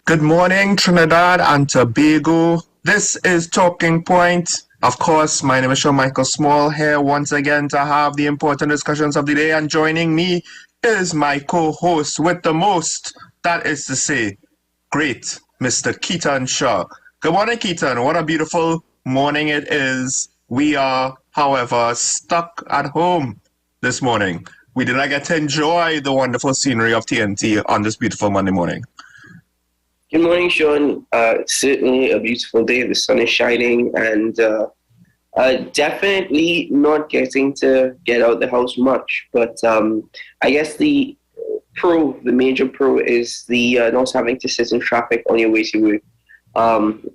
Good morning, Trinidad and Tobago. This is Talking Point. Of course, my name is Sean Michael Small here once again to have the important discussions of the day. And joining me is my co-host with the most, that is to say, great, Mr. Keaton Shaw. Good morning, Keaton. What a beautiful morning it is. We are, however, stuck at home this morning. We did not get to enjoy the wonderful scenery of TNT on this beautiful Monday morning. Good morning, Sean. It's certainly a beautiful day. The sun is shining, and definitely not getting to get out the house much. But I guess the major pro is the not having to sit in traffic on your way to work.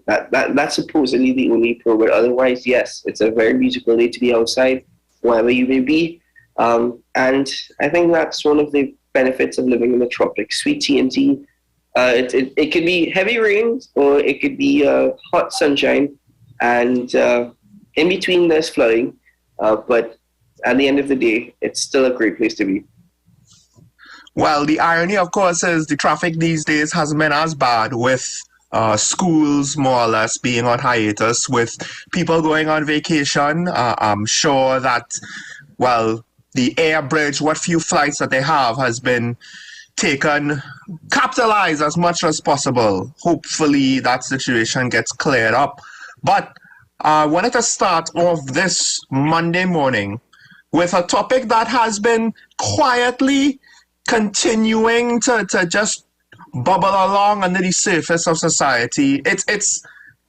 That's supposedly the only pro, but otherwise, yes, it's a very beautiful day to be outside, wherever you may be. And I think that's one of the benefits of living in the tropics. Sweet TNT. It could be heavy rains or it could be hot sunshine, and in between there's flooding. But at the end of the day, it's still a great place to be. Well, the irony, of course, is the traffic these days hasn't been as bad, with schools more or less being on hiatus, with people going on vacation. I'm sure that, well, the air bridge, what few flights that they have, has been capitalized as much as possible. Hopefully that situation gets cleared up. But I wanted to start off this Monday morning with a topic that has been quietly continuing to just bubble along under the surface of society. It's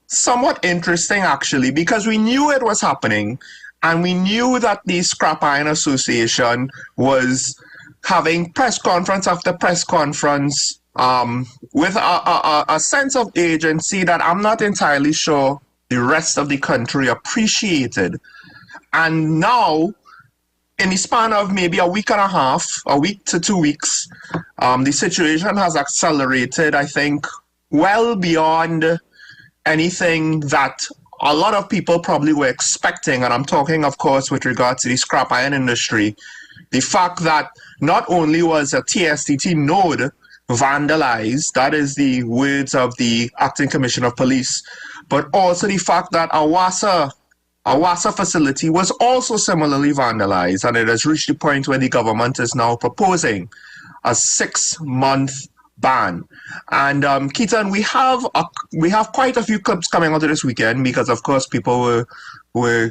somewhat interesting, actually, because we knew it was happening, and we knew that the Scrap Iron Association was having press conference after press conference with a sense of agency that I'm not entirely sure the rest of the country appreciated. And now, in the span of maybe a week and a half, a week to 2 weeks, the situation has accelerated, I think, well beyond anything that a lot of people probably were expecting. And I'm talking, of course, with regard to the scrap iron industry. The fact that not only was a TSTT node vandalized, that is the words of the Acting Commissioner of Police, but also the fact that a WASA facility was also similarly vandalized, and it has reached the point where the government is now proposing a 6-month ban. And Keaton, we have quite a few clips coming out of this weekend, because of course people were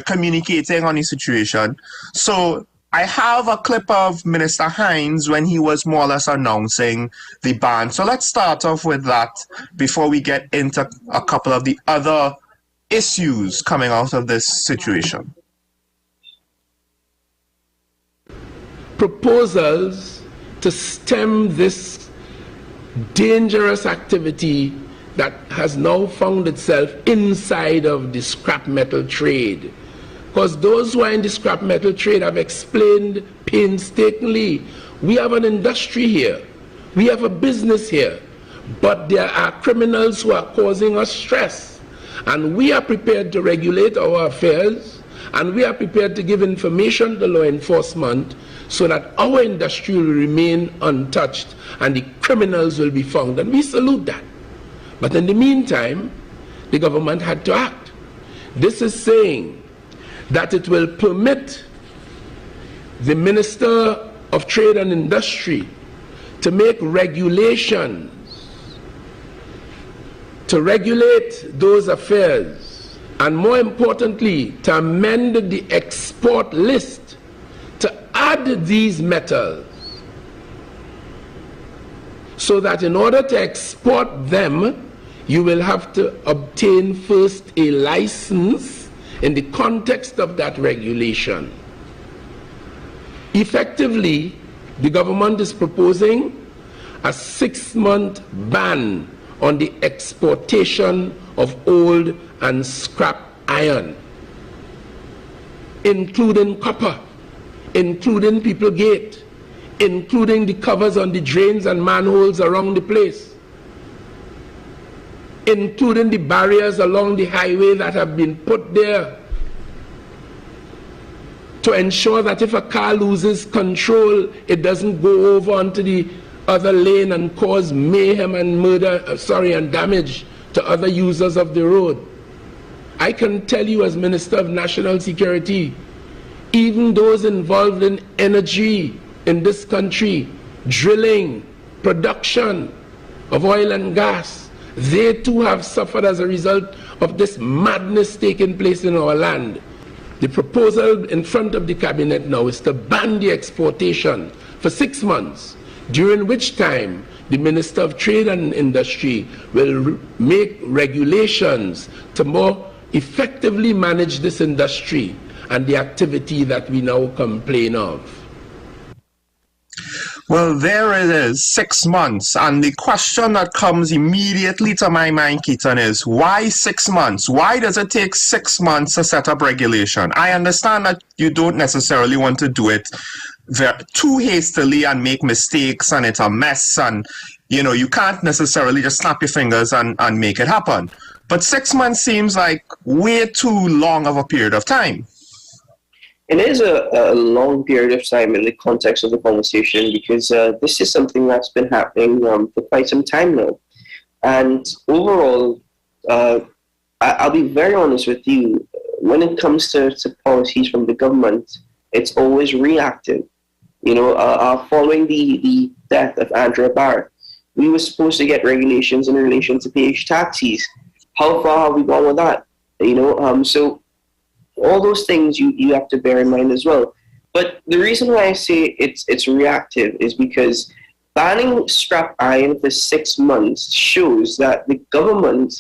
communicating on the situation. So I have a clip of Minister Hines when he was more or less announcing the ban. So let's start off with that before we get into a couple of the other issues coming out of this situation. Proposals to stem this dangerous activity that has now found itself inside of the scrap metal trade. Because those who are in the scrap metal trade have explained painstakingly, we have an industry here, we have a business here, but there are criminals who are causing us stress. And we are prepared to regulate our affairs, and we are prepared to give information to law enforcement so that our industry will remain untouched and the criminals will be found. And we salute that. But in the meantime, the government had to act. This is saying that it will permit the Minister of Trade and Industry to make regulations to regulate those affairs, and more importantly, to amend the export list to add these metals, so that in order to export them, you will have to obtain first a license in the context of that regulation. Effectively, the government is proposing a 6-month ban on the exportation of old and scrap iron, including copper, including People Gate, including the covers on the drains and manholes around the place, including the barriers along the highway that have been put there to ensure that if a car loses control, it doesn't go over onto the other lane and cause mayhem and murder, and damage to other users of the road. I can tell you as Minister of National Security, even those involved in energy in this country, drilling, production of oil and gas, they too have suffered as a result of this madness taking place in our land. The proposal in front of the cabinet now is to ban the exportation for 6 months, during which time the Minister of Trade and Industry will make regulations to more effectively manage this industry and the activity that we now complain of. Well, there it is, 6 months. And the question that comes immediately to my mind, Keaton, is why 6 months? Why does it take 6 months to set up regulation? I understand that you don't necessarily want to do it too hastily and make mistakes and it's a mess and, you can't necessarily just snap your fingers and make it happen. But 6 months seems like way too long of a period of time. It is a long period of time in the context of the conversation because this is something that's been happening for quite some time now. And overall, I'll be very honest with you, when it comes to policies from the government, it's always reactive. Following the death of Andrea Barrett, we were supposed to get regulations in relation to PH taxis. How far have we gone with that? So all those things you have to bear in mind as well. But the reason why I say it's reactive is because banning scrap iron for 6 months shows that the government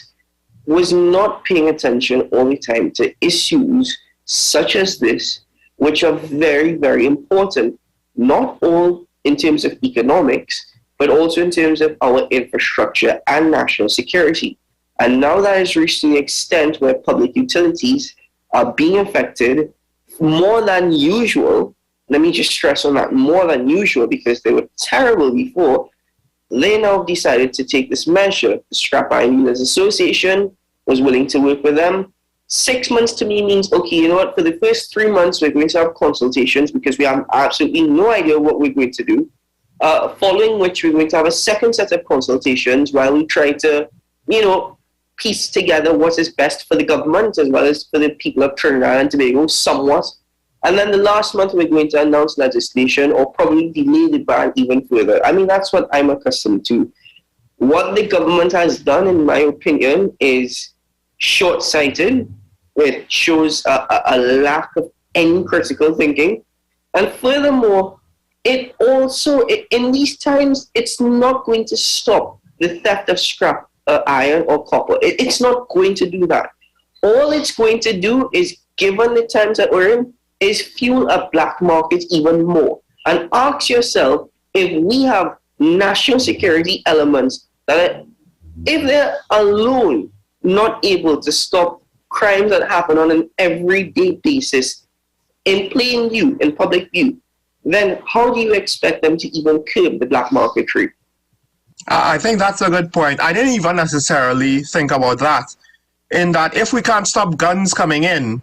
was not paying attention all the time to issues such as this, which are very, very important, not all in terms of economics, but also in terms of our infrastructure and national security. And now that has reached the extent where public utilities are being affected more than usual. Let me just stress on that, more than usual, because they were terrible before. They now decided to take this measure. The Scrap Iron Dealers Association was willing to work with them. 6 months to me means, okay, you know what, for the first 3 months, we're going to have consultations because we have absolutely no idea what we're going to do. Following which, we're going to have a second set of consultations while we try to, piece together what is best for the government as well as for the people of Trinidad and Tobago somewhat. And then the last month, we're going to announce legislation or probably delay the ban even further. I mean, that's what I'm accustomed to. What the government has done, in my opinion, is short-sighted. It shows a lack of any critical thinking. And furthermore, it also, in these times, it's not going to stop the theft of scrap iron or copper. It's not going to do that. All it's going to do is, given the times that we're in, is fuel a black market even more. And ask yourself, if we have national security elements that, if they're alone not able to stop crimes that happen on an everyday basis in plain view, in public view, then how do you expect them to even curb the black market trade? I think that's a good point. I didn't even necessarily think about that. In that, if we can't stop guns coming in,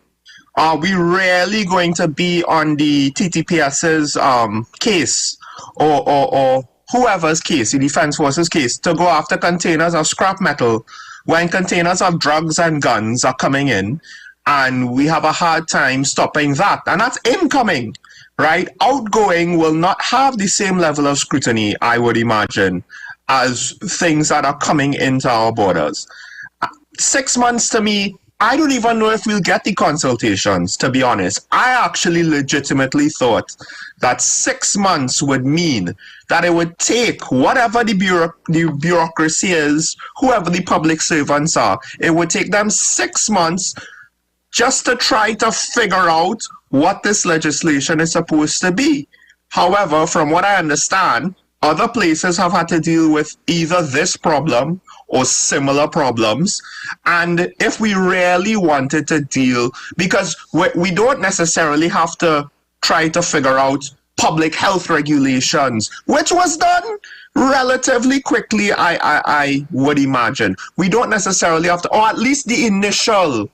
are we really going to be on the TTPS's case or whoever's case, the Defense Forces case, to go after containers of scrap metal when containers of drugs and guns are coming in, and we have a hard time stopping that? And that's incoming, right? Outgoing will not have the same level of scrutiny, I would imagine, as things that are coming into our borders. 6 months to me, I don't even know if we'll get the consultations, to be honest. I actually legitimately thought that 6 months would mean that it would take whatever the bureaucracy is, whoever the public servants are, it would take them 6 months just to try to figure out what this legislation is supposed to be. However, from what I understand, other places have had to deal with either this problem or similar problems. And if we really wanted to deal, because we don't necessarily have to try to figure out public health regulations, which was done relatively quickly, I would imagine. We don't necessarily have to, or at least the initial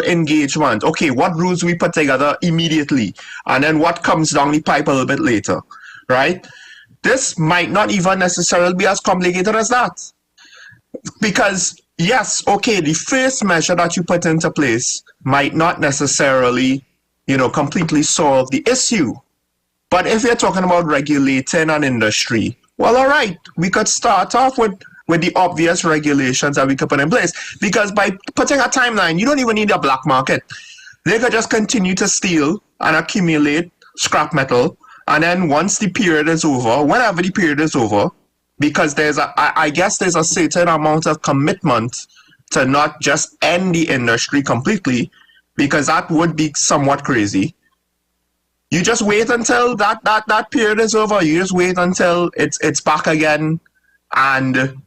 engagement. Okay, what rules we put together immediately, and then what comes down the pipe a little bit later, right? this might not even necessarily be as complicated as that. Because, yes, okay, the first measure that you put into place might not necessarily, completely solve the issue. But if you're talking about regulating an industry, well, all right, we could start off with the obvious regulations that we could put in place. Because by putting a timeline, you don't even need a black market. They could just continue to steal and accumulate scrap metal. And then once the period is over, whenever the period is over, because I guess there's a certain amount of commitment to not just end the industry completely, because that would be somewhat crazy. You just wait until that period is over. You just wait until it's back again. And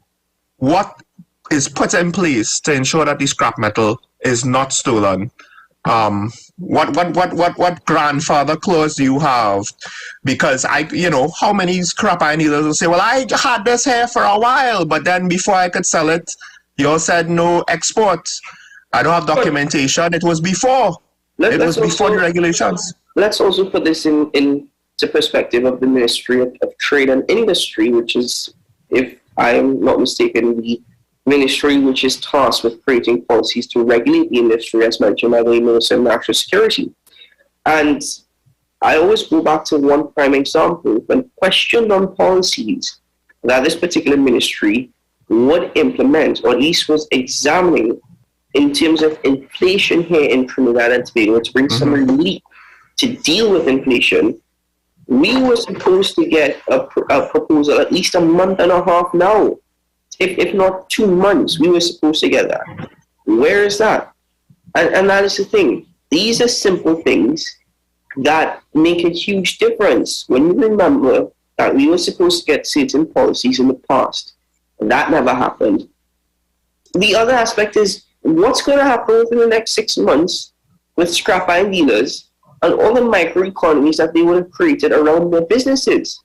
what is put in place to ensure that the scrap metal is not stolen? What grandfather clause do you have? Because how many scrap iron dealers will say, well, I had this here for a while, but then before I could sell it, you all said no export. I don't have documentation. It was before. It was before the regulations. Let's also put this into perspective of the Ministry of Trade and Industry, which is, if I am not mistaken, the ministry which is tasked with creating policies to regulate the industry, as mentioned by the Minister of National Security. And I always go back to one prime example. When questioned on policies that this particular ministry would implement, or at least was examining in terms of inflation here in Trinidad and Tobago, to bring some relief to deal with inflation, we were supposed to get a proposal at least a month and a half now. If not 2 months, we were supposed to get that. Where is that? And that is the thing. These are simple things that make a huge difference when you remember that we were supposed to get certain policies in the past. And that never happened. The other aspect is what's going to happen within the next 6 months with scrap iron dealers and all the microeconomies that they would have created around their businesses.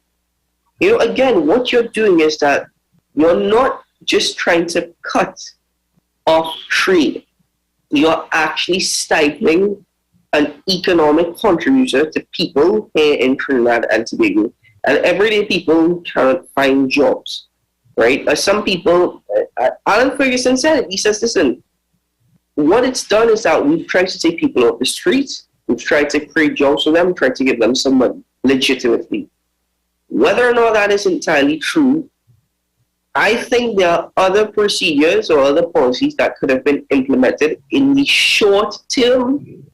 Again, what you're doing is that you're not just trying to cut off trade. You're actually stifling an economic contributor to people here in Trinidad and Tobago. And everyday people cannot find jobs, right? Some people, Alan Ferguson said it. He says, listen, what it's done is that we've tried to take people off the streets. We've tried to create jobs for them, tried to give them some money legitimately. Whether or not that is entirely true, I think there are other procedures or other policies that could have been implemented in the short term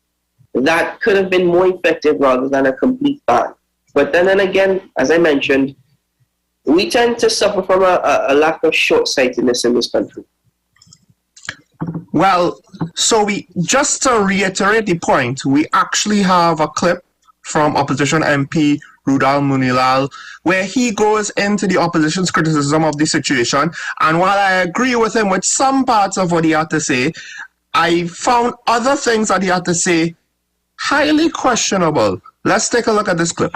that could have been more effective rather than a complete ban. But then again, as I mentioned, we tend to suffer from a lack of short-sightedness in this country. Well, so just to reiterate the point, we actually have a clip from opposition MP Rudal Munilal, where he goes into the opposition's criticism of the situation. And while I agree with him with some parts of what he had to say, I found other things that he had to say highly questionable. Let's take a look at this clip.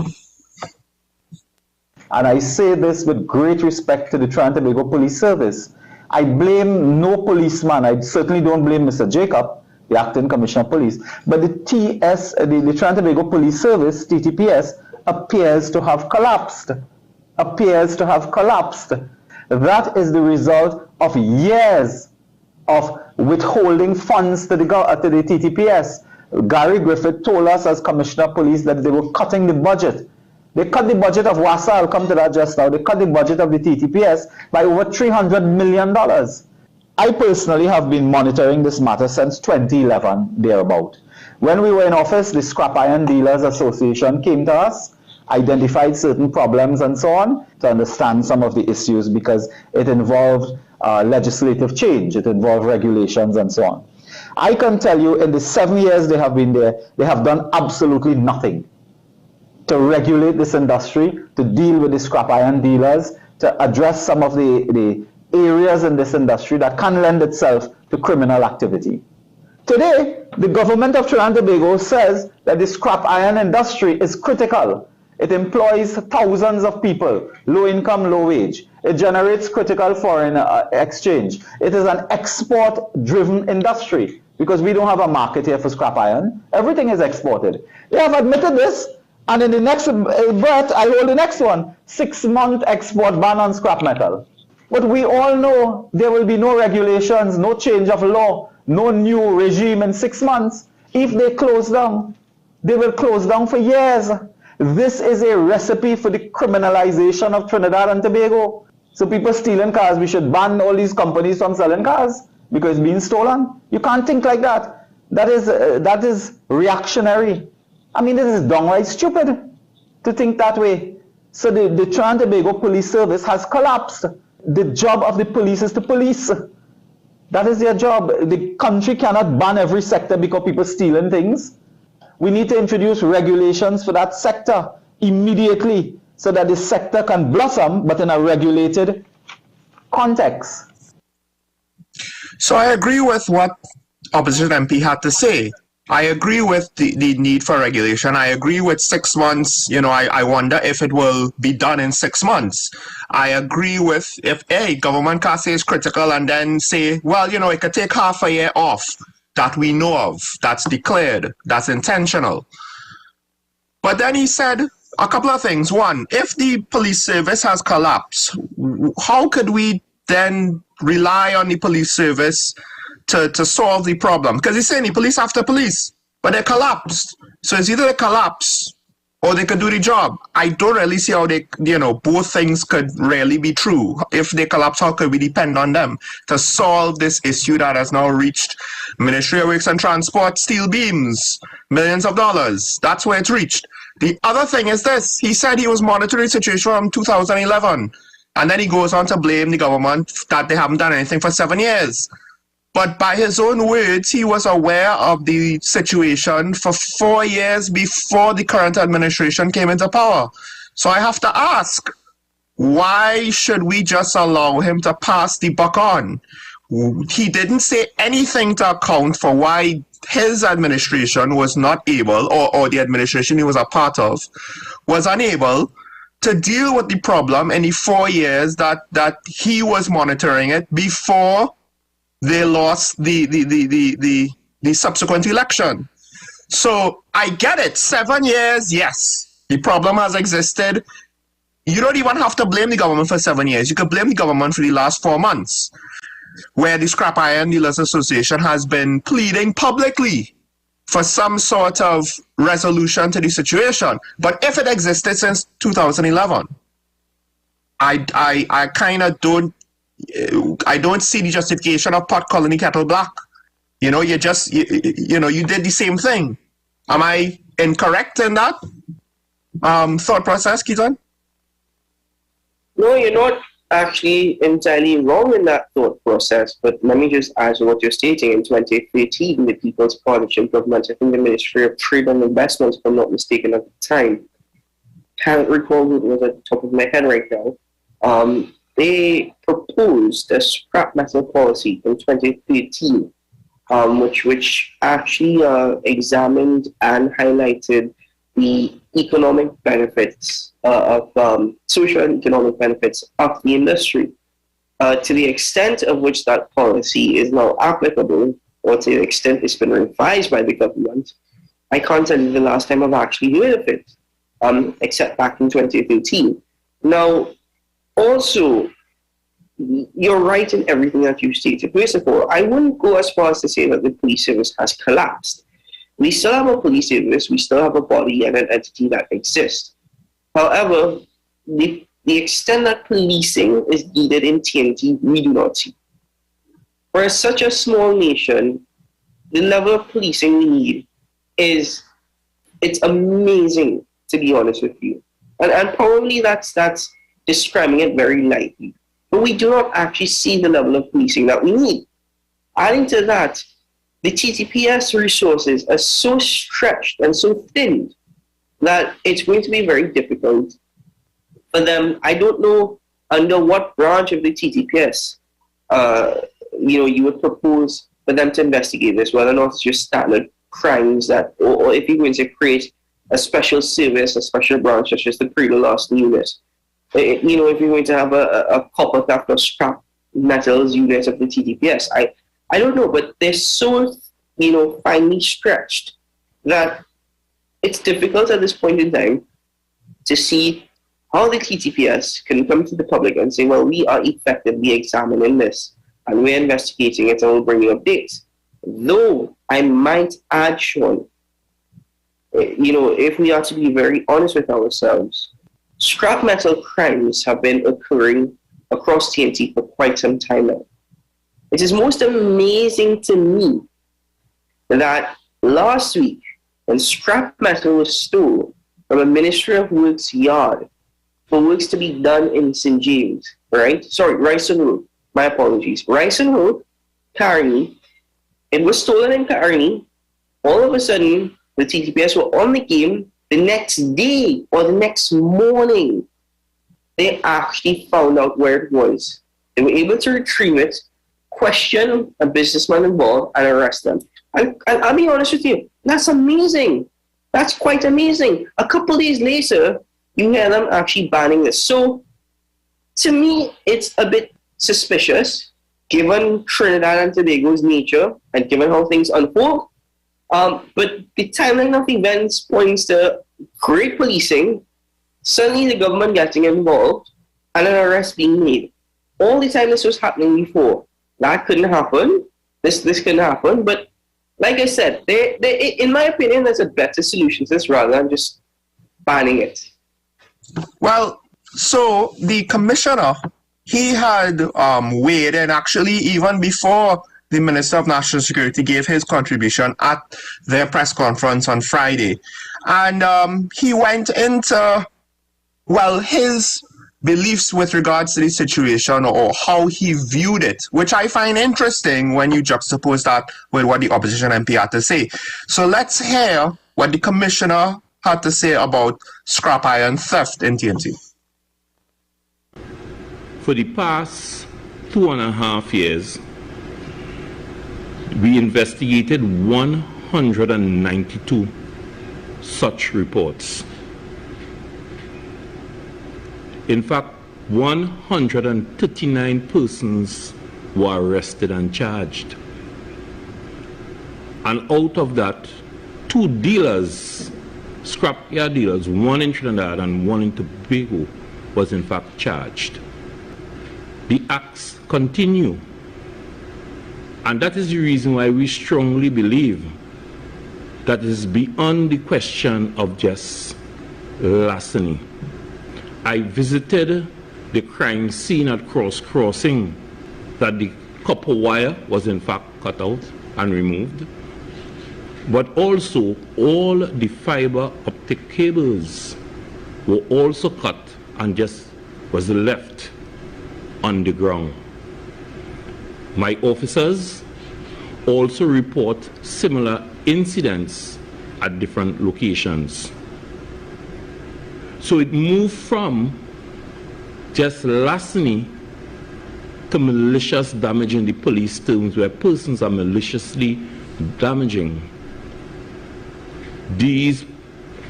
And I say this with great respect to the Trinidad and Tobago Police Service. I blame no policeman. I certainly don't blame Mr. Jacob, the Acting Commissioner of Police. But the Trinidad and Tobago Police Service, TTPS, appears to have collapsed. That is the result of years of withholding funds to the TTPS. Gary Griffith told us as Commissioner of Police that they were cutting the budget. They cut the budget of WASA, I'll come to that just now. They cut the budget of the TTPS by over $300 million. I personally have been monitoring this matter since 2011, thereabout. When we were in office, the Scrap Iron Dealers Association came to us, identified certain problems and so on, to understand some of the issues because it involved legislative change, it involved regulations and so on. I can tell you in the 7 years they have been there, they have done absolutely nothing to regulate this industry, to deal with the scrap iron dealers, to address some of the areas in this industry that can lend itself to criminal activity. Today, the government of Trinidad and Tobago says that the scrap iron industry is critical. It employs thousands of people, low income, low wage. It generates critical foreign exchange. It is an export-driven industry because we don't have a market here for scrap iron. Everything is exported. They have admitted this, And in the next breath, I hold the next one, 6-month export ban on scrap metal. But we all know there will be no regulations, no change of law, no new regime in 6 months. If they close down, they will close down for years. This is a recipe for the criminalization of Trinidad and Tobago. So people stealing cars, we should ban all these companies from selling cars because it's being stolen. You can't think like that. That is reactionary. I mean, this is downright stupid to think that way. So the Trinidad and Tobago Police Service has collapsed. The job of the police is to police. That is their job. The country cannot ban every sector because people stealing things. We need to introduce regulations for that sector immediately so that the sector can blossom, but in a regulated context. So I agree with what opposition MP had to say. I agree with the need for regulation. I agree with 6 months. I wonder if it will be done in 6 months. I agree with if government can say it's critical and then say, well, it could take half a year off that we know of, that's declared, that's intentional. But then he said a couple of things. One, if the police service has collapsed, how could we then rely on the police service to solve the problem? Because he's saying the police have to police, but they collapsed. So it's either they collapse or they could do the job. I don't really see how they, both things could really be true. If they collapse, how could we depend on them to solve this issue that has now reached Ministry of Works and Transport, steel beams, millions of dollars. That's where it's reached. The other thing is this. He said he was monitoring the situation from 2011. And then he goes on to blame the government that they haven't done anything for 7 years. But by his own words, he was aware of the situation for 4 years before the current administration came into power. So I have to ask, why should we just allow him to pass the buck on? He didn't say anything to account for why his administration was not able, or the administration he was a part of, was unable to deal with the problem in the 4 years that he was monitoring it before they lost the subsequent election. So I get it. 7 years, yes, the problem has existed. You don't even have to blame the government for 7 years. You could blame the government for the last 4 months, where the Scrap Iron Dealers Association has been pleading publicly for some sort of resolution to the situation. But if it existed since 2011, I kind of don't see the justification of pot calling the kettle black. You did the same thing. Am I incorrect in that thought process, Keaton? No, you're not actually entirely wrong in that thought process, but let me just add to what you're stating. In 2013, the People's Partnership Government, I think the Ministry of Trade and Investment, if I'm not mistaken at the time, can't recall who it was at the top of my head right now, they proposed a scrap metal policy in 2013, which actually examined and highlighted the economic benefits of social and economic benefits of the industry. To the extent of which that policy is now applicable, or to the extent it's been revised by the government, I can't tell you the last time I've actually heard of it, except back in 2013. Now, also, you're right in everything that you stated. First of all, I wouldn't go as far as to say that the police service has collapsed. We still have a police service, we still have a body and an entity that exists. However, the extent that policing is needed in TNT, we do not see. For such a small nation, the level of policing we need it's amazing, to be honest with you. And probably that's describing it very lightly. But we do not actually see the level of policing that we need. Adding to that, the TTPS resources are so stretched and so thinned that it's going to be very difficult for them. I don't know under what branch of the TTPS you would propose for them to investigate this, whether or not it's just standard crimes that, or if you're going to create a special service, a special branch such as the pre-lost unit. If you're going to have a copper theft or scrap metals unit of the TTPS, I don't know, but they're so finely stretched that it's difficult at this point in time to see how the TTPS can come to the public and say, well, we are effectively examining this and we're investigating it and we'll bring you updates. Though I might add, Sean, if we are to be very honest with ourselves, scrap metal crimes have been occurring across TNT for quite some time now. It is most amazing to me that last week, when scrap metal was stolen from a Ministry of Works yard for works to be done in St. James, right? Sorry, Ryson Road. My apologies. Ryson Road, Carney. It was stolen in Carney. All of a sudden, the TTPS were on the game. The next day or the next morning, they actually found out where it was. They were able to retrieve it, question a businessman involved, and arrest them. And I'll be honest with you, that's amazing. That's quite amazing. A couple days later, you hear them actually banning this. So, to me, it's a bit suspicious, given Trinidad and Tobago's nature and given how things unfold. But the timeline of events points to great policing, suddenly the government getting involved, and an arrest being made. All the time this was happening before, that couldn't happen. This couldn't happen. But like I said, in my opinion, there's a better solution to this rather than just banning it. Well, so the commissioner, he had weighed in actually even before the Minister of National Security gave his contribution at their press conference on Friday. And he went into, well, his beliefs with regards to the situation or how he viewed it, which I find interesting when you juxtapose that with what the opposition MP had to say. So let's hear what the commissioner had to say about scrap iron theft in TNT. For the past 2.5 years, we investigated 192 such reports. In fact, 139 persons were arrested and charged. And out of that, 2 dealers, scrapyard dealers, one in Trinidad and one in Tobago, was in fact charged. The acts continue. And that is the reason why we strongly believe that it is beyond the question of just larceny. I visited the crime scene at Cross Crossing, that the copper wire was in fact cut out and removed, but also all the fiber optic cables were also cut and just was left on the ground. My officers also report similar incidents at different locations. So it moved from just larceny to malicious damage in the police terms, where persons are maliciously damaging these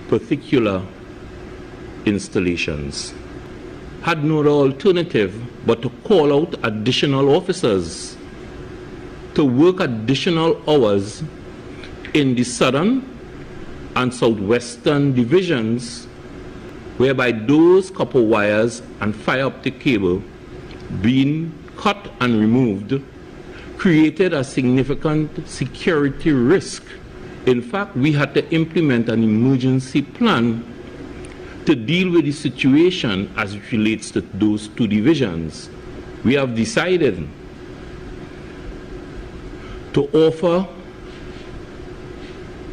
particular installations. Had no alternative but to call out additional officers to work additional hours in the southern and southwestern divisions, whereby those copper wires and fiber optic cable being cut and removed created a significant security risk. In fact, we had to implement an emergency plan to deal with the situation as it relates to those 2 divisions. We have decided to offer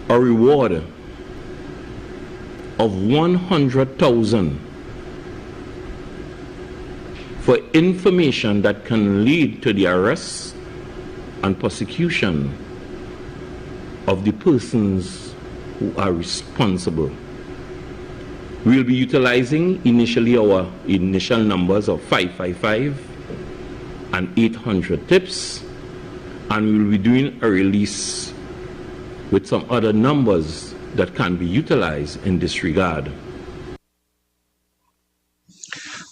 a reward of 100,000 for information that can lead to the arrest and prosecution of the persons who are responsible. We will be utilizing initially our initial numbers of 555 and 800 tips, and we will be doing a release with some other numbers that can be utilized in this regard.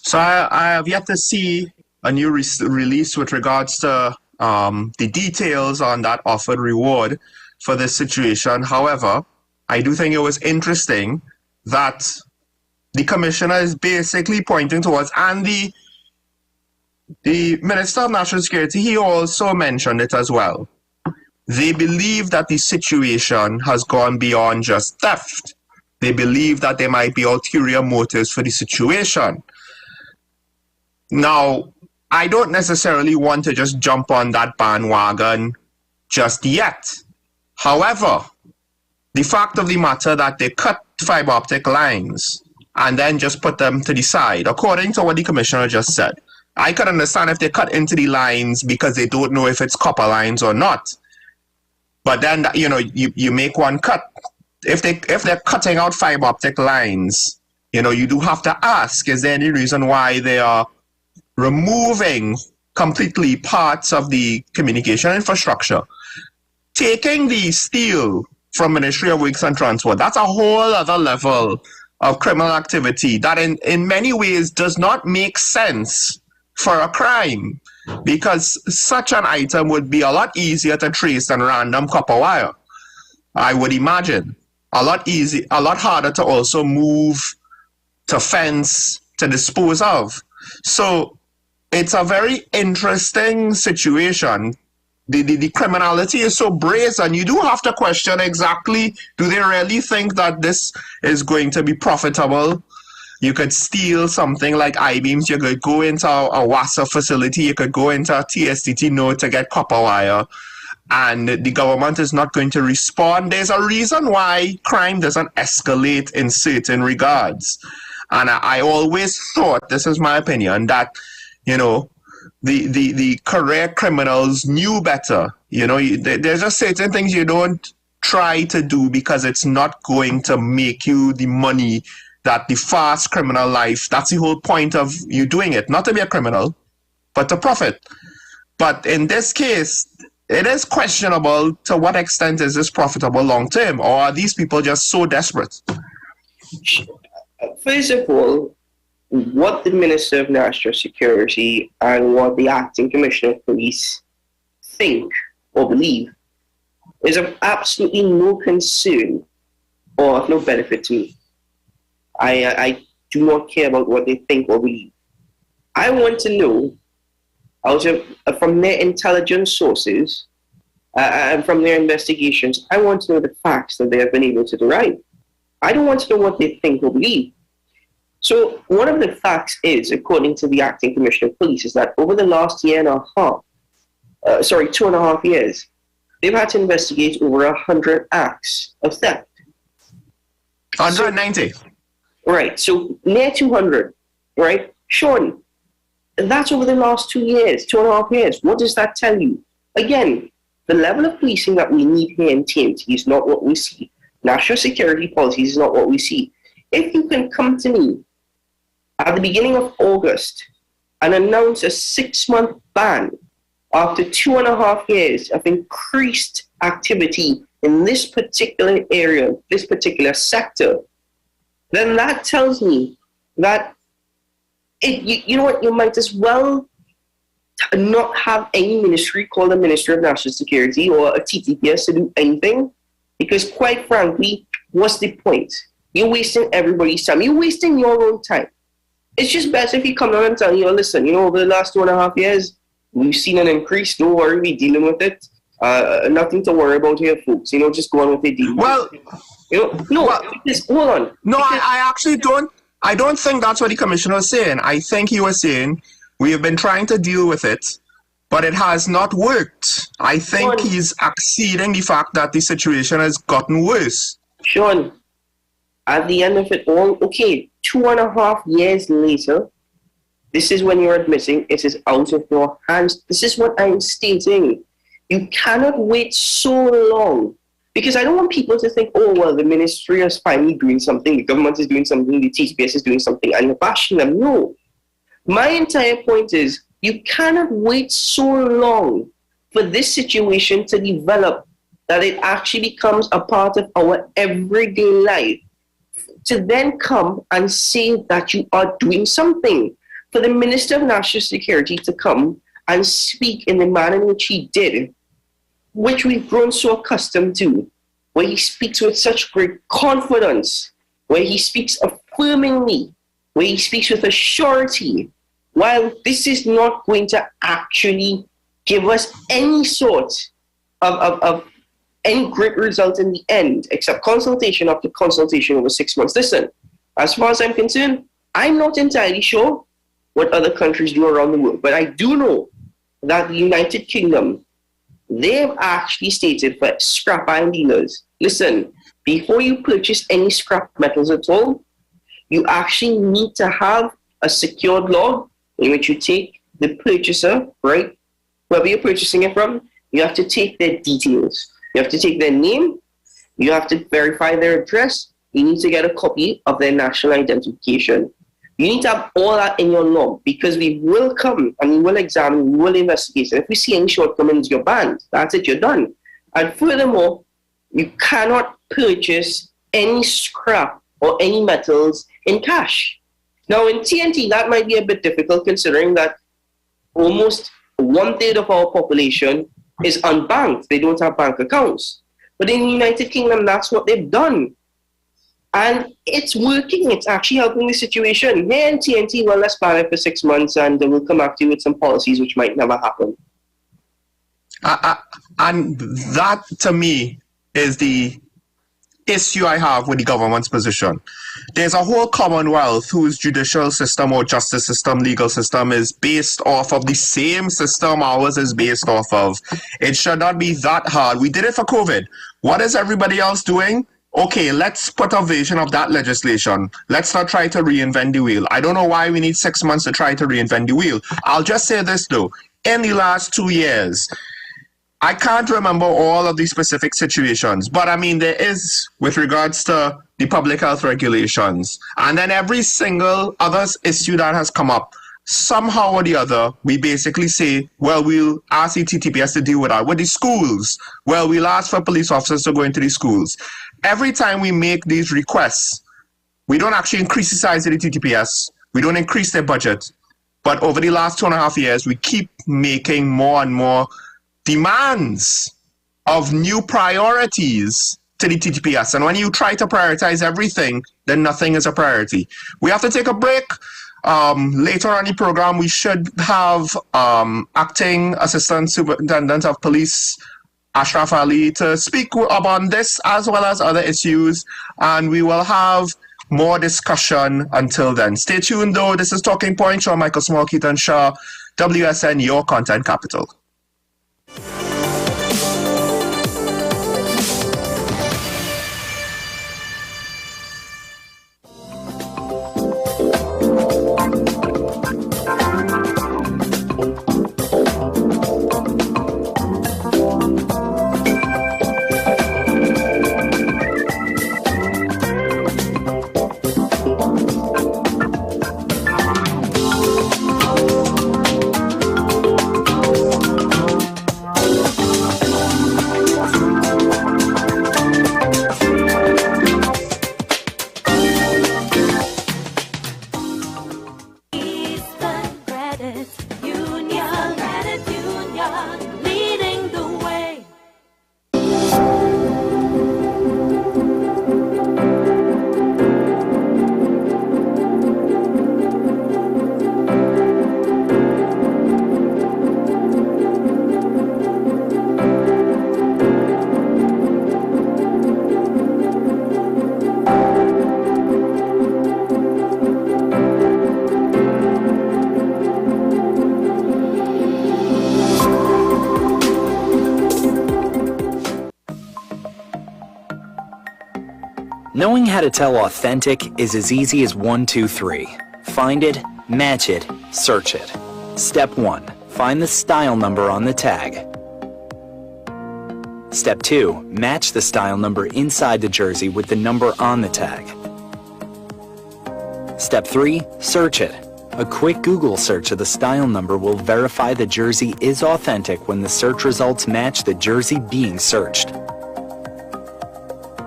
So I have yet to see a new release with regards to the details on that offered reward for this situation. However, I do think it was interesting that the commissioner is basically pointing towards, and the Minister of National Security, he also mentioned it as well. They believe that the situation has gone beyond just theft. They believe that there might be ulterior motives for the situation. Now, I don't necessarily want to just jump on that bandwagon just yet. However, the fact of the matter that they cut fiber optic lines and then just put them to the side, according to what the commissioner just said, I could understand if they cut into the lines because they don't know if it's copper lines or not. But then, you know, you make one cut. If they're cutting out fiber optic lines, you know, you do have to ask, is there any reason why they are removing completely parts of the communication infrastructure? Taking the steel from Ministry of Works and Transport, that's a whole other level of criminal activity that in many ways does not make sense for a crime, because such an item would be a lot easier to trace than random copper wire, I would imagine. A lot harder to also move, to fence, to dispose of. So it's a very interesting situation. The criminality is so brazen. You do have to question exactly, do they really think that this is going to be profitable? You could steal something like I-beams. You could go into a WASA facility. You could go into a TSTT node to get copper wire, and the government is not going to respond. There's a reason why crime doesn't escalate in certain regards. And I always thought, this is my opinion, that, you know, the career criminals knew better. You know, there's just certain things you don't try to do because it's not going to make you the money that the fast criminal life, that's the whole point of you doing it, not to be a criminal, but to profit. But in this case, it is questionable to what extent is this profitable long term, or are these people just so desperate? First of all, what the Minister of National Security and what the Acting Commissioner of Police think or believe is of absolutely no concern or of no benefit to me. I do not care about what they think or believe. I want to know, from their intelligence sources and from their investigations, I want to know the facts that they have been able to derive. I don't want to know what they think or believe. So one of the facts is, according to the Acting Commissioner of Police, is that over the last 2.5 years, they've had to investigate over 100 acts of theft. 190. Right, so near 200, right? Sean, that's over the last 2 years, 2.5 years. What does that tell you? Again, the level of policing that we need here in TNT is not what we see. National security policies is not what we see. If you can come to me at the beginning of August and announce a 6-month ban after 2.5 years of increased activity in this particular area, this particular sector, then that tells me that you know what, you might as well not have any ministry called the Ministry of National Security or a TTPS to do anything, because quite frankly, what's the point? You're wasting everybody's time. You're wasting your own time. It's just better if you come down and tell you, listen, you know, over the last 2.5 years, we've seen an increase. Don't worry, we're dealing with it. Nothing to worry about here, folks. You know, just go on with it. Well, hold on. No, I actually don't. I don't think that's what the commissioner was saying. I think he was saying we have been trying to deal with it, but it has not worked. I think he's acceding the fact that the situation has gotten worse. Sean, at the end of it all, okay, 2.5 years later, this is when you're admitting it is out of your hands. This is what I'm stating. You cannot wait so long. Because I don't want people to think, oh, well, the ministry is finally doing something, the government is doing something, the TCPS is doing something, and you're bashing them. No. My entire point is, you cannot wait so long for this situation to develop that it actually becomes a part of our everyday life, to then come and say that you are doing something. For the Minister of National Security to come and speak in the manner in which he did, which we've grown so accustomed to, where he speaks with such great confidence, where he speaks affirmingly, where he speaks with a surety, while this is not going to actually give us any sort of any great result in the end, except consultation after consultation over 6 months. Listen, as far as I'm concerned, I'm not entirely sure what other countries do around the world, but I do know that the United Kingdom, they've actually stated for scrap iron dealers, listen, before you purchase any scrap metals at all, you actually need to have a secured log in which you take the purchaser, right? Whoever you're purchasing it from, you have to take their details. You have to take their name. You have to verify their address. You need to get a copy of their national identification. You need to have all that in your log, because we will come and we will examine, we will investigate. And if we see any shortcomings, you're banned. That's it, you're done. And furthermore, you cannot purchase any scrap or any metals in cash. Now, in TNT, that might be a bit difficult, considering that almost 1/3 of our population is unbanked. They don't have bank accounts. But in the United Kingdom, that's what they've done. And it's working. It's actually helping the situation. Here in TNT, well, let's plan it for 6 months, and we'll come back to you with some policies which might never happen. And that, to me, is the issue I have with the government's position. There's a whole Commonwealth whose judicial system or justice system, legal system is based off of the same system ours is based off of. It should not be that hard. We did it for COVID. What is everybody else doing? Okay, let's put a version of that legislation. Let's not try to reinvent the wheel. I don't know why we need 6 months to try to reinvent the wheel. I'll just say this though. In the last 2 years, I can't remember all of these specific situations, but I mean, there is with regards to the public health regulations. And then every single other issue that has come up, somehow or the other, we basically say, well, we'll ask the TTPS to deal with that. With the schools, well, we'll ask for police officers to go into the schools. Every time we make these requests, we don't actually increase the size of the TTPS. We don't increase their budget. But over the last 2.5 years, we keep making more and more demands of new priorities to the TTPS. And when you try to prioritize everything, then nothing is a priority. We have to take a break. Later on in the program, we should have Acting Assistant Superintendent of Police Ashraf Ali to speak about this as well as other issues, and we will have more discussion until then. Stay tuned though. This is Talking Point. Shaw Michael Small, Keaton Shaw, WSN, your content capital. Knowing how to tell authentic is as easy as 1, 2, 3. Find it, match it, search it. Step 1. Find the style number on the tag. Step 2. Match the style number inside the jersey with the number on the tag. Step 3. Search it. A quick Google search of the style number will verify the jersey is authentic when the search results match the jersey being searched.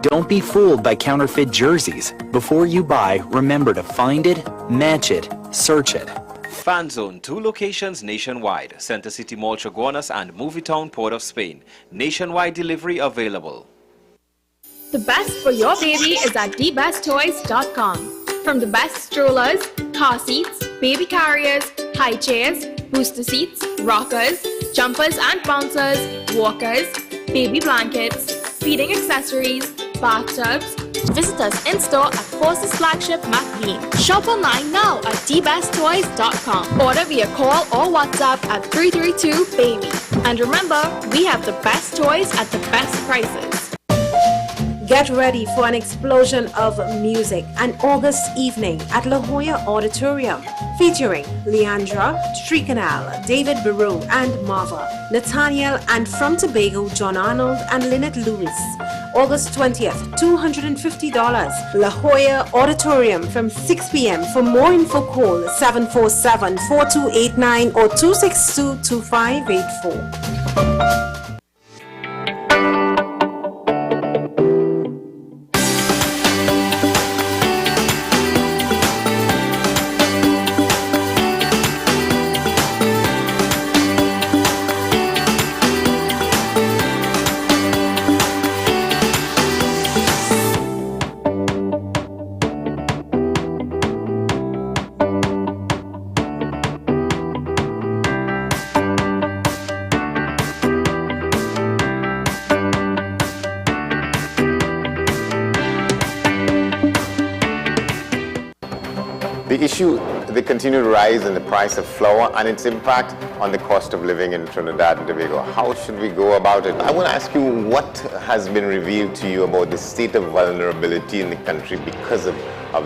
Don't be fooled by counterfeit jerseys. Before you buy, remember to find it, match it, search it. Fan Zone, 2 locations nationwide. Center City Mall, Chaguanas and Movietown, Port of Spain. Nationwide delivery available. The best for your baby is at thebesttoys.com. From the best strollers, car seats, baby carriers, high chairs, booster seats, rockers, jumpers and bouncers, walkers, baby blankets, feeding accessories, bathtubs. Visit us in-store at Forces Flagship McLean. Shop online now at thebesttoys.com. Order via call or WhatsApp at 332-BABY. And remember, we have the best toys at the best prices. Get ready for an explosion of music an August evening at La Jolla Auditorium, featuring Leandra, Tricanal, David Baru and Marva, Nathaniel, and from Tobago, John Arnold and Lynette Lewis. August 20th, $250. La Jolla Auditorium from 6 p.m. For more info, call 747-4289 or 262-2584. The continued rise in the price of flour and its impact on the cost of living in Trinidad and Tobago. How should we go about it? I want to ask you, what has been revealed to you about the state of vulnerability in the country because of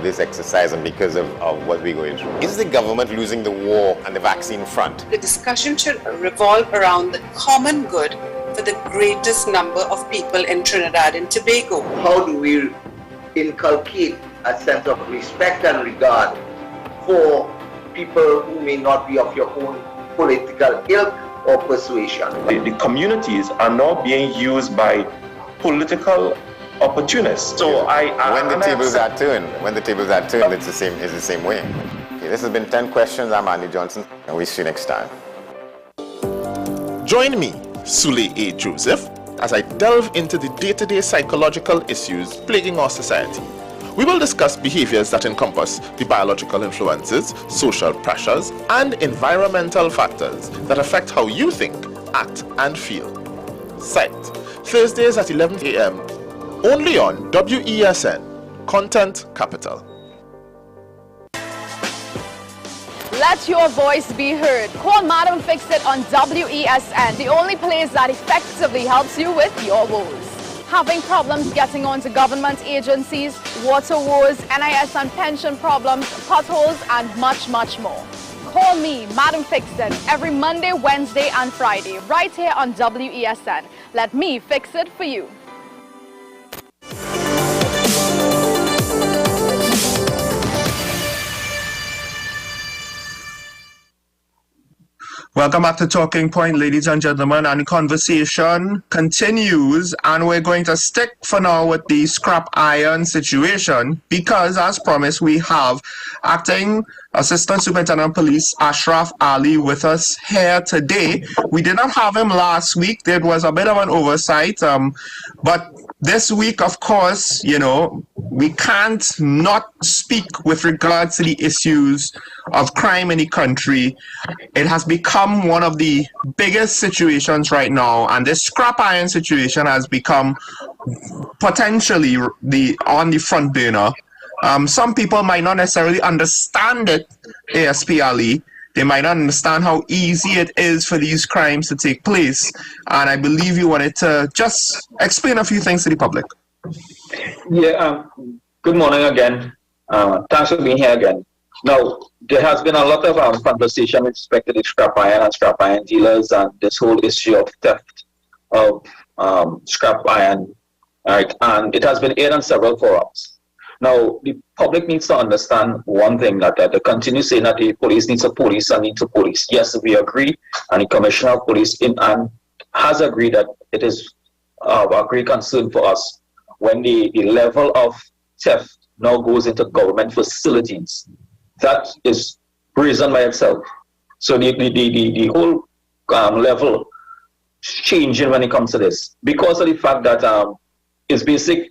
this exercise and because of what we're going through? Is the government losing the war on the vaccine front? The discussion should revolve around the common good for the greatest number of people in Trinidad and Tobago. How do we inculcate a sense of respect and regard for people who may not be of your own political ilk or persuasion? The communities are now being used by political opportunists. So when the tables are turned, it's the same way. Okay, this has been 10 questions. I'm Andy Johnson, and we'll see you next time. Join me, Sule A. Joseph, as I delve into the day-to-day psychological issues plaguing our society. We will discuss behaviors that encompass the biological influences, social pressures, and environmental factors that affect how you think, act, and feel. Site, Thursdays at 11 a.m. only on WESN, Content Capital. Let your voice be heard. Call Madam Fix It on WESN, the only place that effectively helps you with your woes. Having problems getting onto government agencies, water woes, NIS and pension problems, potholes, and much, much more. Call me, Madam Fix It, every Monday, Wednesday, and Friday, right here on WESN. Let me fix it for you. Welcome back to Talking Point, ladies and gentlemen, and the conversation continues, and we're going to stick for now with the scrap iron situation because, as promised, we have Acting Assistant Superintendent of Police Ashraf Ali with us here today. We did not have him last week. There was a bit of an oversight, but this week, of course, we can't not speak with regards to the issues of crime in the country. It has become one of the biggest situations right now, and this scrap iron situation has become potentially on the front burner. Some people might not necessarily understand it, ASP Ali. They might not understand how easy it is for these crimes to take place. And I believe you wanted to just explain a few things to the public. Yeah, good morning again. Thanks for being here again. Now, there has been a lot of conversation with respect to the scrap iron and scrap iron dealers and this whole issue of theft of scrap iron. Right? And it has been aired on several forums. Now, the public needs to understand one thing, that they continue saying that the police needs to police and need to police. Yes, we agree, and the Commissioner of Police has agreed that it is a great concern for us when the level of theft now goes into government facilities. That is reason by itself. So the whole level changing when it comes to this, because of the fact that it's basic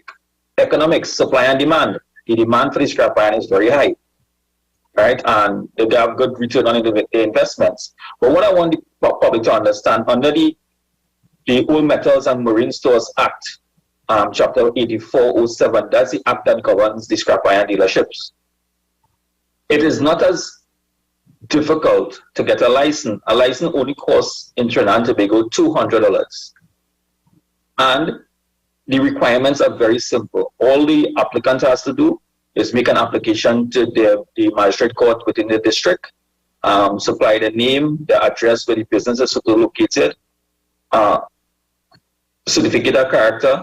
economics, supply and demand. The demand for the scrap iron is very high, right? And they have good return on the investments. But what I want the public to understand, under the Old Metals and Marine Stores Act, Chapter 8407, that's the act that governs the scrap iron dealerships. It is not as difficult to get a license. A license only costs in Trinidad and Tobago $200. And the requirements are very simple. All the applicant has to do is make an application to the magistrate court within the district, supply the name, the address where the business is located, certificate of character,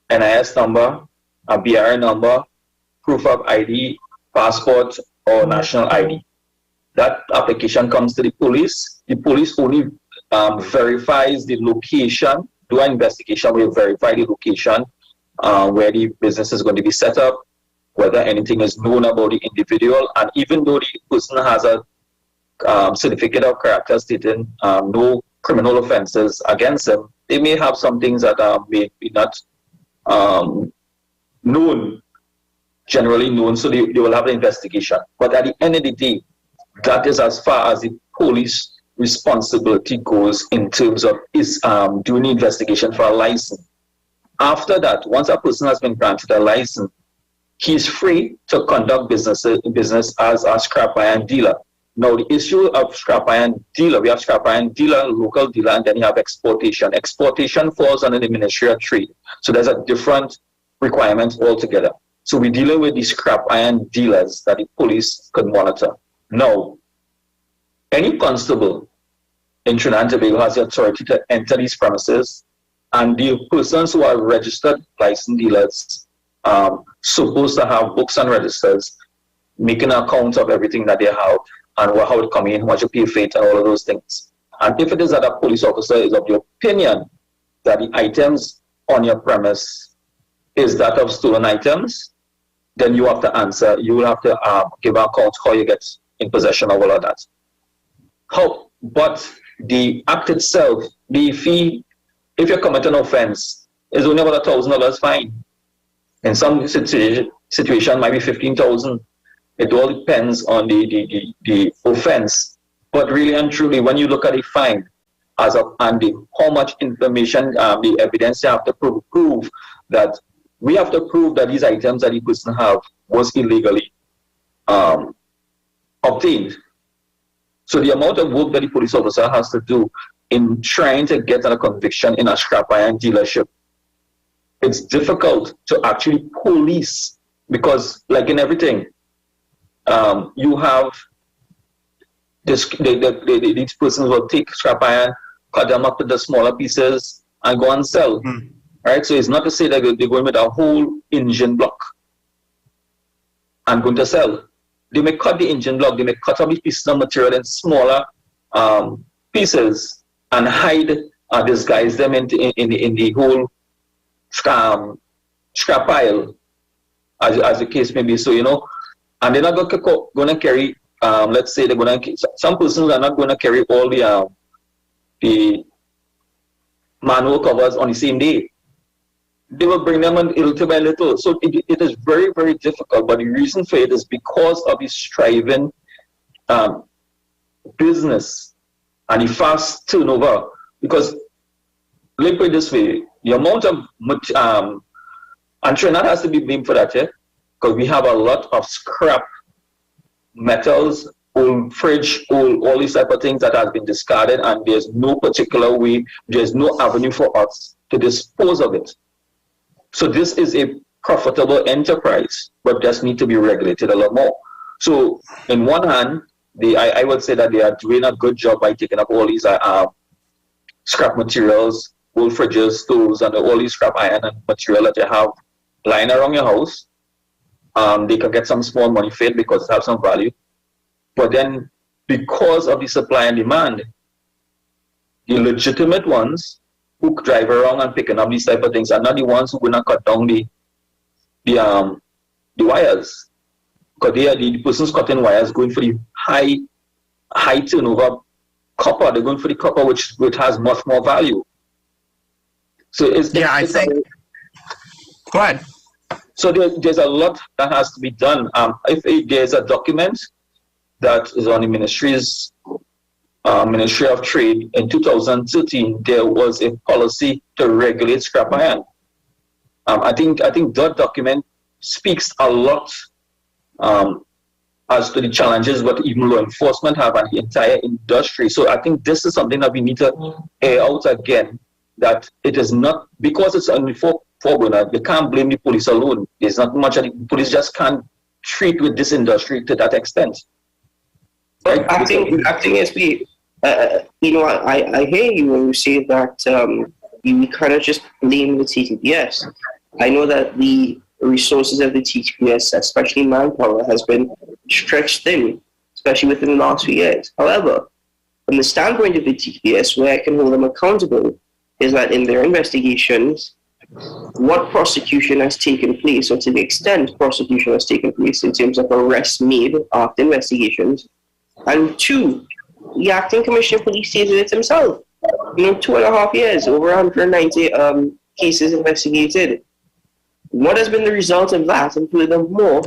NIS number, a BR number, proof of ID, passport, or national ID. That application comes to the police. The police only verifies the location, do an investigation, will verify the location where the business is going to be set up, whether anything is known about the individual, and even though the person has a certificate of character stating no criminal offenses against them, they may have some things that may be not known, generally known, so they will have an investigation. But at the end of the day, that is as far as the police responsibility goes in terms of doing the investigation for a license. After that, once a person has been granted a license, he's free to conduct business as a scrap iron dealer. Now, the issue of scrap iron dealer, we have scrap iron dealer, local dealer, and then you have exportation. Exportation falls under the Ministry of Trade. So there's a different requirement altogether. So we're dealing with the scrap iron dealers that the police could monitor. Now, any constable in Trinidad and Tobago has the authority to enter these premises, and the persons who are registered licensed dealers supposed to have books and registers, making an account of everything that they have, and how it come in, how much you pay for it, and all of those things. And if it is that a police officer is of the opinion that the items on your premise is that of stolen items, then you have to answer. You will have to give an account how you get in possession of all of that. But the act itself, the fee, if you commit an offense, is only about $1,000 fine. In some situation, might be $15,000. It all depends on the offense. But really and truly, when you look at the fine, how much information, the evidence you have to prove that we have to prove that these items that the person have was illegally obtained. So the amount of work that the police officer has to do in trying to get a conviction in a scrap iron dealership, it's difficult to actually police, because like in everything, you have these persons will take scrap iron, cut them up into smaller pieces, and go and sell. Right? So it's not to say that they're going with a whole engine block and going to sell. They may cut the engine block, they may cut up the pieces of material in smaller pieces and hide, disguise them in the whole scrap pile, as the case may be. So, and they're not going to carry, let's say they're going to, some persons are not going to carry all the manual covers on the same day. They will bring them little by little. So it is very, very difficult. But the reason for it is because of the striving business and the fast turnover. Because, let me put it this way, the amount of, and Trinidad has to be blamed for that, because we have a lot of scrap metals, old fridge, all these type of things that has been discarded, and there's no particular way, there's no avenue for us to dispose of it. So this is a profitable enterprise, but just need to be regulated a lot more. So in one hand, I would say that they are doing a good job by taking up all these scrap materials, old fridges, stoves, and all these scrap iron and material that you have lying around your house. They can get some small money for it because it has some value. But then because of the supply and demand, the legitimate ones who drive around and picking up these type of things are not the ones who are going to cut down the wires. Because they are the persons cutting wires going for the high turnover copper. They're going for the copper which has much more value. So I think. Go ahead. So there's a lot that has to be done. If there's a document that is on the Ministry of Trade in 2013, there was a policy to regulate scrap iron. I think that document speaks a lot as to the challenges what even law enforcement have and the entire industry. So I think this is something that we need to air out again, that it is not, because it's only for burner, you can't blame the police alone. There's not much, the police just can't treat with this industry to that extent. Right? Acting SP, I hear you when you say that you cannot just blame the TTPS. I know that the resources of the TTPS, especially manpower, has been stretched thin, especially within the last few years. However, from the standpoint of the TTPS, where I can hold them accountable is that in their investigations, what prosecution has taken place, or to the extent prosecution has taken place in terms of arrests made after investigations, and two, the acting commissioner of police stated it himself. 2.5 years, over 190 cases investigated. What has been the result of that? And furthermore,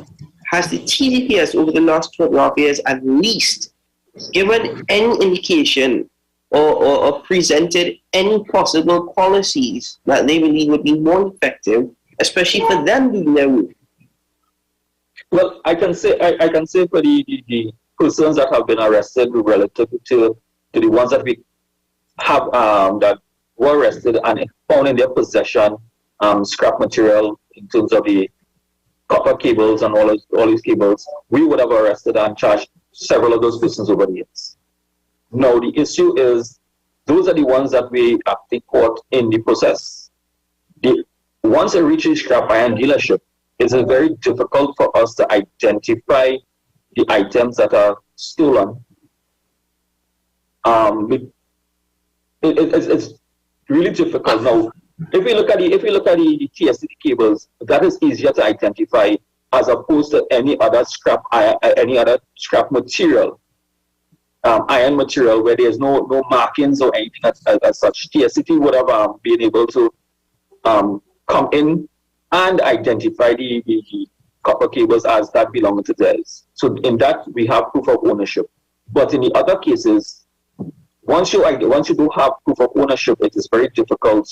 has the TTPS over the last 2.5 years at least given any indication or presented any possible policies that they believe would be more effective, especially for them doing their work? Well, I can say for the persons that have been arrested relative to the ones that we have that were arrested and found in their possession scrap material in terms of the copper cables and all these cables, we would have arrested and charged several of those persons over the years. Now, the issue is, those are the ones that we actually caught in the process. Once it reaches scrap iron dealership, it's very difficult for us to identify the items that are stolen. It's really difficult. Now, if we look at the TST cables, that is easier to identify as opposed to any other scrap material, iron material, where there's no markings or anything as such. TST would have been able to come in and identify the copper cables as that belonging to theirs. So in that we have proof of ownership. But in the other cases, once you do have proof of ownership, it is very difficult.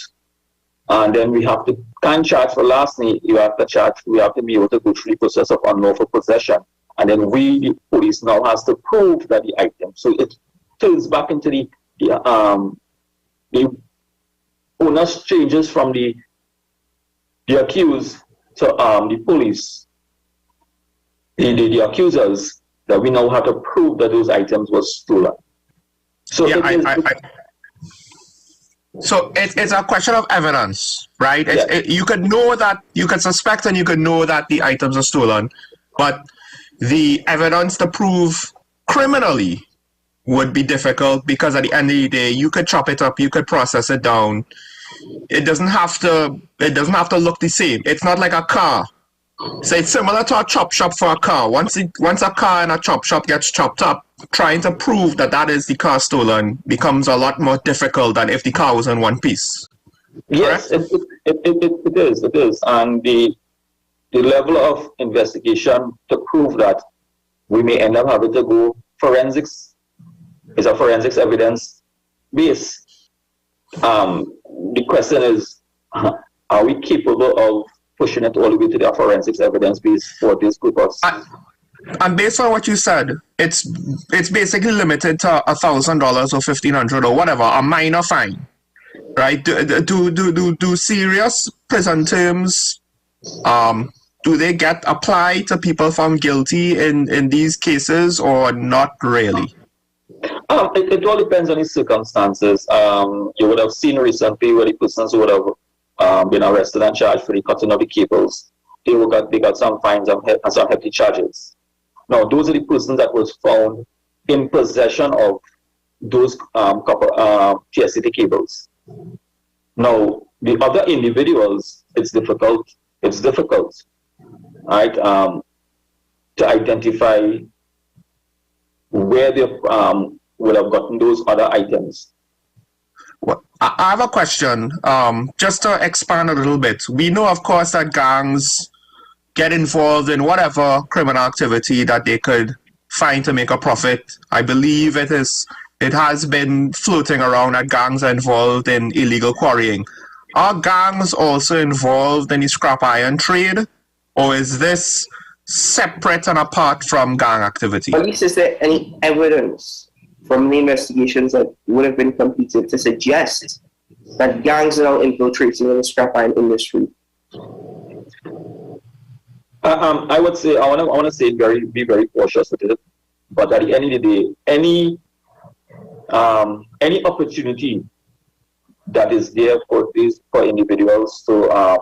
And then we have to charge for larceny. We have to be able to go through the process of unlawful possession. And then the police now has to prove that the item. So it turns back into the onus changes from the accused to the police, the accusers, that we now have to prove that those items were stolen. So yeah, so it's a question of evidence, right? Yeah. You could know that, you could suspect and you could know that the items are stolen, but the evidence to prove criminally would be difficult, because at the end of the day, you could chop it up, you could process it down. It doesn't have to look the same. It's not like a car. So it's similar to a chop shop for a car. Once a car in a chop shop gets chopped up, trying to prove that is the car stolen becomes a lot more difficult than if the car was in one piece. Yes, it is. And the level of investigation to prove that, we may end up having to go forensics. It's a forensics evidence base. The question is, are we capable of pushing it all the way to the forensics evidence base for this purpose? And based on what you said, it's basically limited to $1,000 or $1,500 or whatever, a minor fine, right? Do serious prison terms, do they get applied to people found guilty in these cases, or not really? It all depends on the circumstances. You would have seen recently where the persons who would have been arrested and charged for the cutting of the cables, they got some fines and some hefty charges. Now, those are the persons that was found in possession of those copper TST cables. Now, the other individuals, it's difficult, right, to identify where they would have gotten those other items. Well, I have a question, just to expand a little bit. We know, of course, that gangs get involved in whatever criminal activity that they could find to make a profit. I believe it has been floating around that gangs are involved in illegal quarrying. Are gangs also involved in the scrap iron trade, or is this separate and apart from gang activity? At least is there any evidence from the investigations that would have been completed to suggest that gangs are now infiltrating in the scrap iron industry? I would say I want to say be very cautious with it. But at the end of the day, any opportunity that is there for individuals to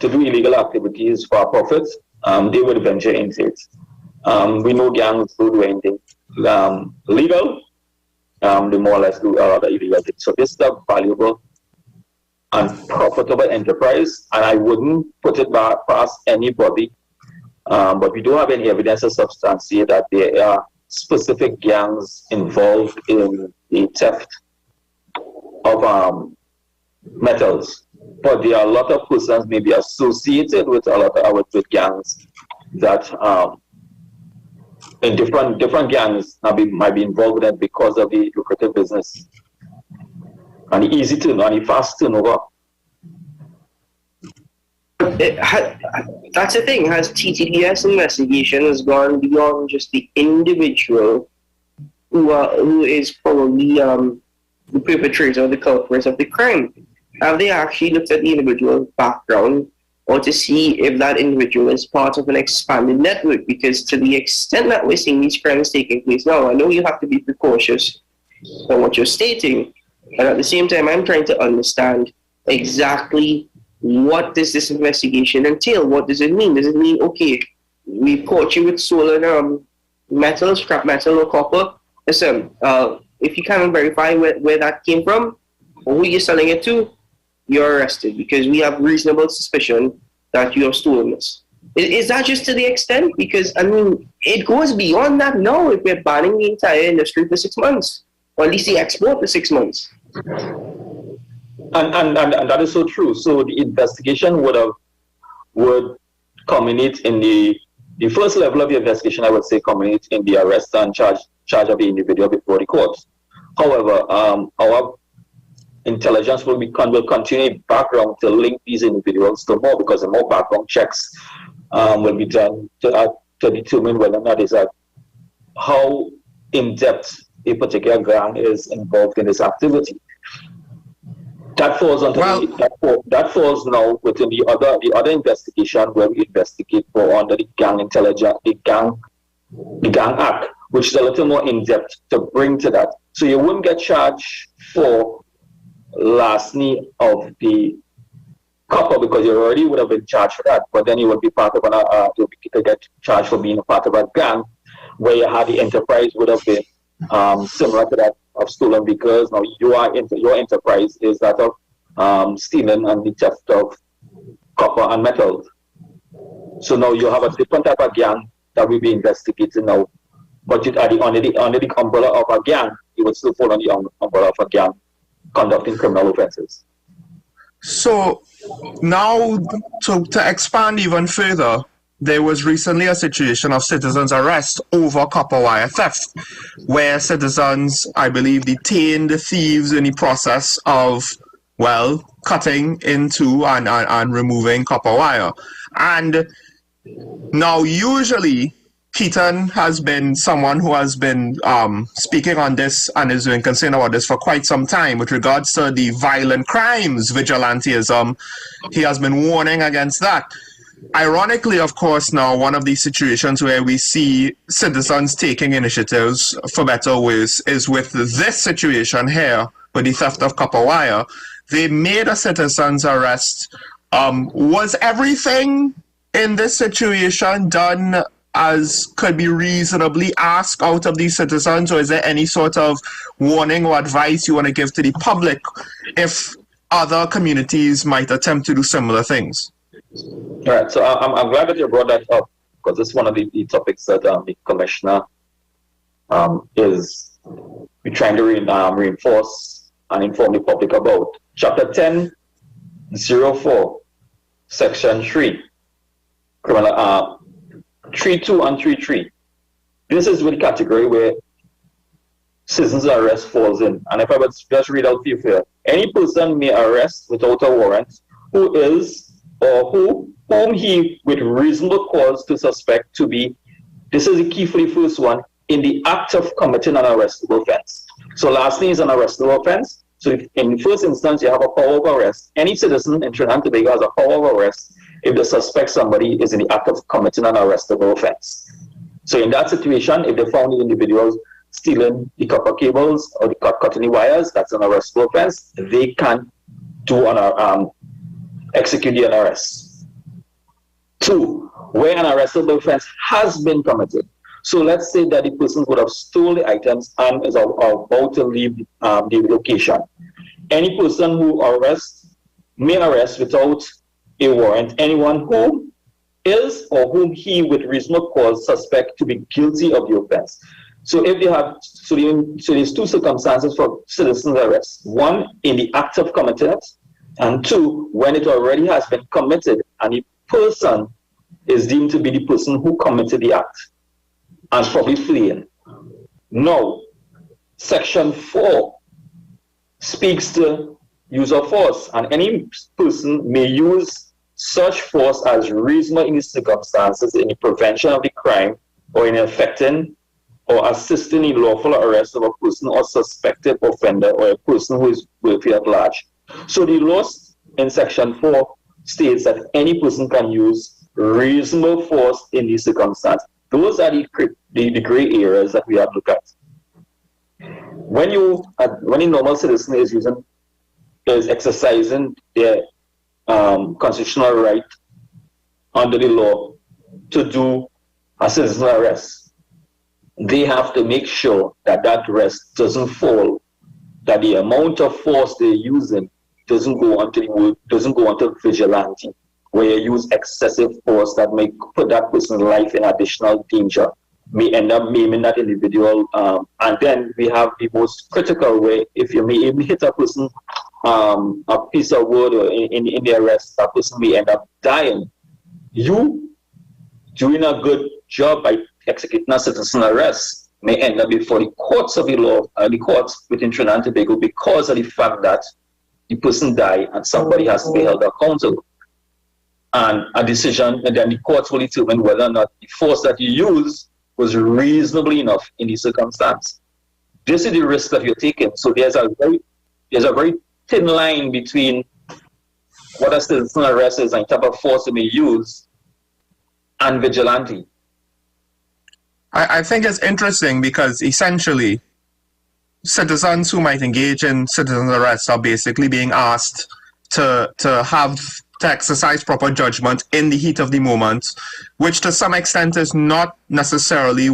do illegal activities for profits, they would venture into it. We know gangs who do anything legal, they more or less do other illegal things. So this is a valuable and profitable enterprise, and I wouldn't put it past anybody. But we don't have any evidence to substantiate that there are specific gangs involved in the theft of metals. But there are a lot of persons maybe associated with a lot of with gangs that in different gangs might be involved in it because of the lucrative business and the easy to and the fast turnover. That's the thing. Has TTDS investigations gone beyond just the individual who is probably the perpetrator or the culprit of the crime? Have they actually looked at the individual's background or to see if that individual is part of an expanded network? Because to the extent that we're seeing these crimes taking place now, I know you have to be precautious on what you're stating, but at the same time, I'm trying to understand exactly what does this investigation entail? What does it mean? Does it mean, okay, we caught you with stolen metal, scrap metal or copper? Listen, if you can't verify where that came from or who you're selling it to, you're arrested because we have reasonable suspicion that you have stolen this. Is that just to the extent? Because, I mean, it goes beyond that now if we're banning the entire industry for 6 months, or at least the export for 6 months. And that is so true. So the investigation would culminate in the first level of the investigation. I would say culminate in the arrest and charge of the individual before the court. However, our intelligence will continue background to link these individuals to more, because the more background checks will be done to determine whether or not is how in depth a particular gang is involved in this activity. That falls under that falls now within the other investigation where we investigate for under the gang intelligence, the gang act, which is a little more in depth to bring to that. So you wouldn't get charged for larceny of the copper because you already would have been charged for that, but then you would be part of to get charged for being a part of a gang where you had the enterprise would have been similar to that of stolen, because now your enterprise is that of stealing and the theft of copper and metals. So now you have a different type of gang that will be investigating now, but you are under the umbrella of a gang, you would still fall under the umbrella of a gang conducting criminal offenses. So now to expand even further, there was recently a situation of citizens' arrest over copper wire theft, where citizens, I believe, detained the thieves in the process of, well, cutting into and removing copper wire. And now usually Keaton has been someone who has been speaking on this and has been concerned about this for quite some time with regards to the violent crimes, vigilantism. He has been warning against that. Ironically, of course, now one of these situations where we see citizens taking initiatives, for better or worse, is with this situation here, with the theft of copper wire. They made a citizen's arrest. Was everything in this situation done as could be reasonably asked out of these citizens, or is there any sort of warning or advice you want to give to the public if other communities might attempt to do similar things? All right, so I'm glad that you brought that up, because it's one of the topics that the commissioner is trying to reinforce and inform the public about. Chapter 10.04 Section 3, criminal 3.2 and 3.3. This is the category where citizens arrest falls in. And if I would just read out for you here, any person may arrest without a warrant who is or whom he with reasonable cause to suspect to be, this is the key for the first one, in the act of committing an arrestable offense. So lastly is an arrestable offense. So if in the first instance you have a power of arrest, any citizen in Trinidad and Tobago has a power of arrest if they suspect somebody is in the act of committing an arrestable offense. So in that situation, if they found the individuals stealing the copper cables or the cutting the wires, that's an arrestable offense. They can do execute the arrest. 2, where an arrestable offense has been committed. So let's say that the person would have stolen the items and is about to leave the location. Any person who may arrest without a warrant anyone who is or whom he with reasonable cause suspect to be guilty of the offense. So if they have, so there's 2 circumstances for citizen's arrest. 1, in the act of committing it, and 2, when it already has been committed and the person is deemed to be the person who committed the act and probably fleeing. Now, Section 4 speaks to use of force, and any person may use such force as reasonable in the circumstances in the prevention of the crime or in effecting or assisting in lawful arrest of a person or suspected offender or a person who is guilty at large. So the law in Section 4 states that any person can use reasonable force in these circumstances. Those are the gray areas that we have to look at. When a normal citizen is exercising their constitutional right under the law to do a citizen arrest, they have to make sure that that arrest doesn't fall, that the amount of force they're using doesn't go onto vigilante, where you use excessive force that may put that person's life in additional danger, may end up maiming that individual. And then we have the most critical way, if you may even hit a person a piece of wood or in the arrest, that person may end up dying. You doing a good job by executing a citizen arrest may end up before the courts of the law, the courts within Trinidad and Tobago, because of the fact that the person died and somebody has to be held accountable. And a decision, and then the courts will determine whether or not the force that you use was reasonably enough in the circumstance. This is the risk that you're taking. So there's a very thin line between what a citizen arrest is and the type of force you may use and vigilante. I think it's interesting because essentially citizens who might engage in citizen arrests are basically being asked to exercise proper judgment in the heat of the moment, which to some extent is not necessarily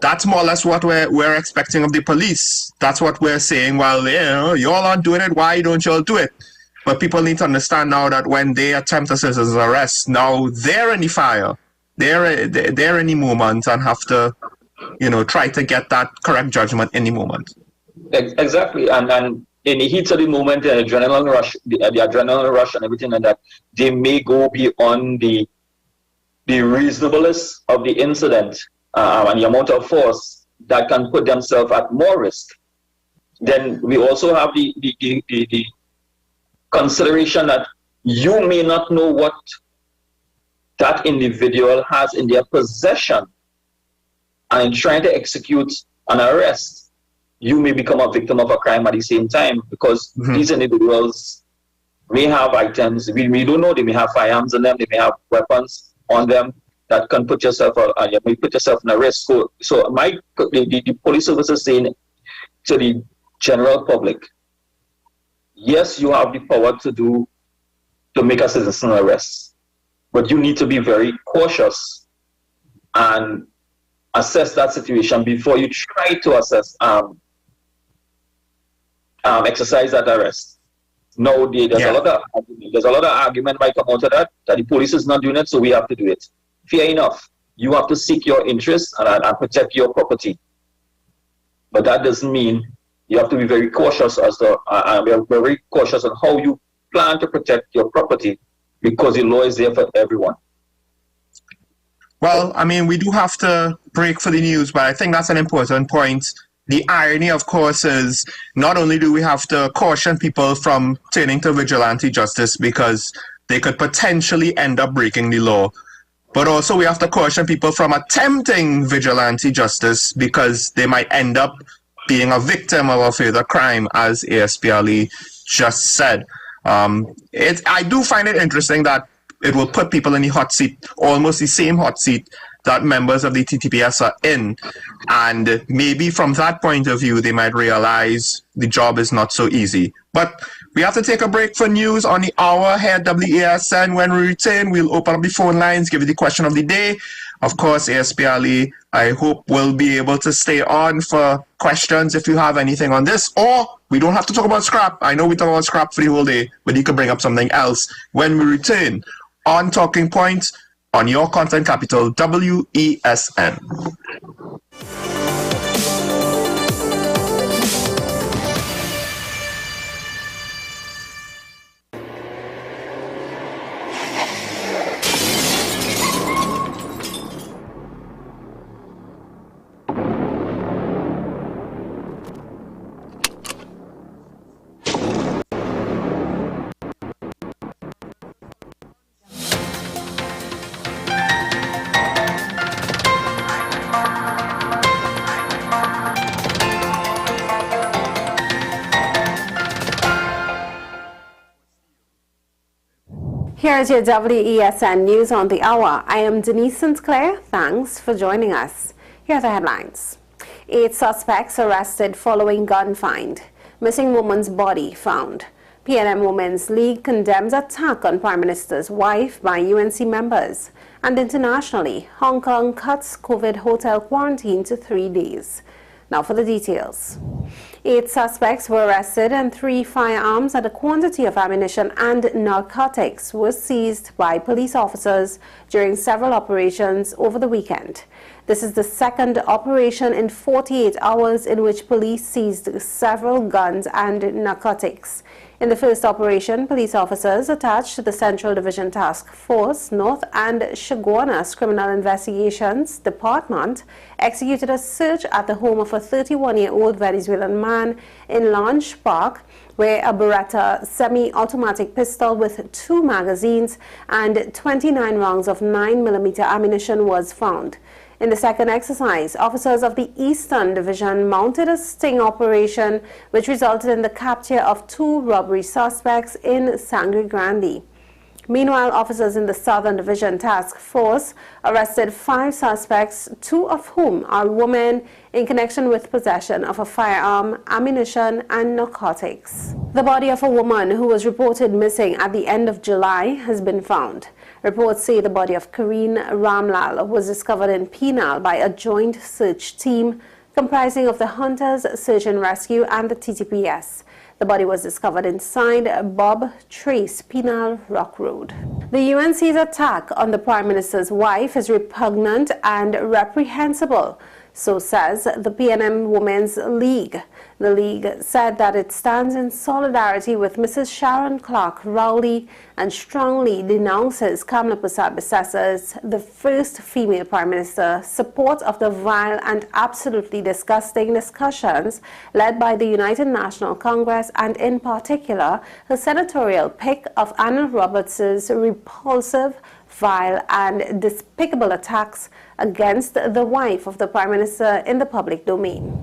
that's more or less what we're expecting of the police. That's what we're saying, well, you all aren't doing it, why don't you all do it? But people need to understand now that when they attempt a citizen's arrest, now they're in the fire. They're in the moment and have to, try to get that correct judgment in the moment. Exactly, and in the heat of the moment, the adrenaline rush and everything like that, they may go beyond the reasonableness of the incident and the amount of force that can put themselves at more risk. Then we also have the consideration that you may not know what that individual has in their possession, and in trying to execute an arrest, you may become a victim of a crime at the same time, because these individuals may have items, we don't know, they may have firearms on them, they may have weapons on them that can put yourself, you may put yourself in a risk. So the police service is saying to the general public, yes, you have the power to make a citizen arrest, but you need to be very cautious and assess that situation before you try to exercise that arrest. No, there's a lot of argument might come out of that the police is not doing it, so we have to do it. Fair enough. You have to seek your interests and protect your property, but that doesn't mean you have to be very cautious very cautious on how you plan to protect your property because the law is there for everyone. Well, I mean, we do have to break for the news, but I think that's an important point. The irony, of course, is not only do we have to caution people from turning to vigilante justice because they could potentially end up breaking the law, but also we have to caution people from attempting vigilante justice because they might end up being a victim of a further crime, as ASPLE just said. I do find it interesting that it will put people in the hot seat, almost the same hot seat that members of the TTPS are in. And maybe from that point of view, they might realize the job is not so easy. But we have to take a break for news on the hour here at WESN. When we return, we'll open up the phone lines, give you the question of the day. Of course, ASPLE, I hope, will be able to stay on for questions if you have anything on this. Or we don't have to talk about scrap. I know we talk about scrap for the whole day, but you can bring up something else when we return on Talking Points on your content capital, WESN. Here is your WESN News on the Hour. I am Denise Sinclair. Thanks for joining us. Here are the headlines. 8 suspects arrested following gun find. Missing woman's body found. PNM Women's League condemns attack on Prime Minister's wife by UNC members. And internationally, Hong Kong cuts COVID hotel quarantine to 3 days. Now for the details. 8 suspects were arrested and 3 firearms and a quantity of ammunition and narcotics were seized by police officers during several operations over the weekend. This is the second operation in 48 hours in which police seized several guns and narcotics. In the first operation, police officers attached to the Central Division Task Force North and Chaguanas Criminal Investigations Department executed a search at the home of a 31-year-old Venezuelan man in Launch Park, where a Beretta semi-automatic pistol with 2 magazines and 29 rounds of 9mm ammunition was found. In the second exercise, officers of the Eastern Division mounted a sting operation which resulted in the capture of 2 robbery suspects in Sangre Grande. Meanwhile, officers in the Southern Division Task Force arrested 5 suspects, 2 of whom are women, in connection with possession of a firearm, ammunition, and narcotics. The body of a woman who was reported missing at the end of July has been found. Reports say the body of Kareen Ramlal was discovered in Penal by a joint search team comprising of the Hunters Search and Rescue and the TTPS. The body was discovered inside Bob Trace Penal Rock Road. The UNC's attack on the Prime Minister's wife is repugnant and reprehensible, so says the PNM Women's League. The League said that it stands in solidarity with Mrs. Sharon Clark Rowley and strongly denounces Kamla Persad-Bissessa's, the first female Prime Minister, support of the vile and absolutely disgusting discussions led by the United National Congress and in particular her senatorial pick of Anna Roberts' repulsive, vile and despicable attacks against the wife of the Prime Minister in the public domain.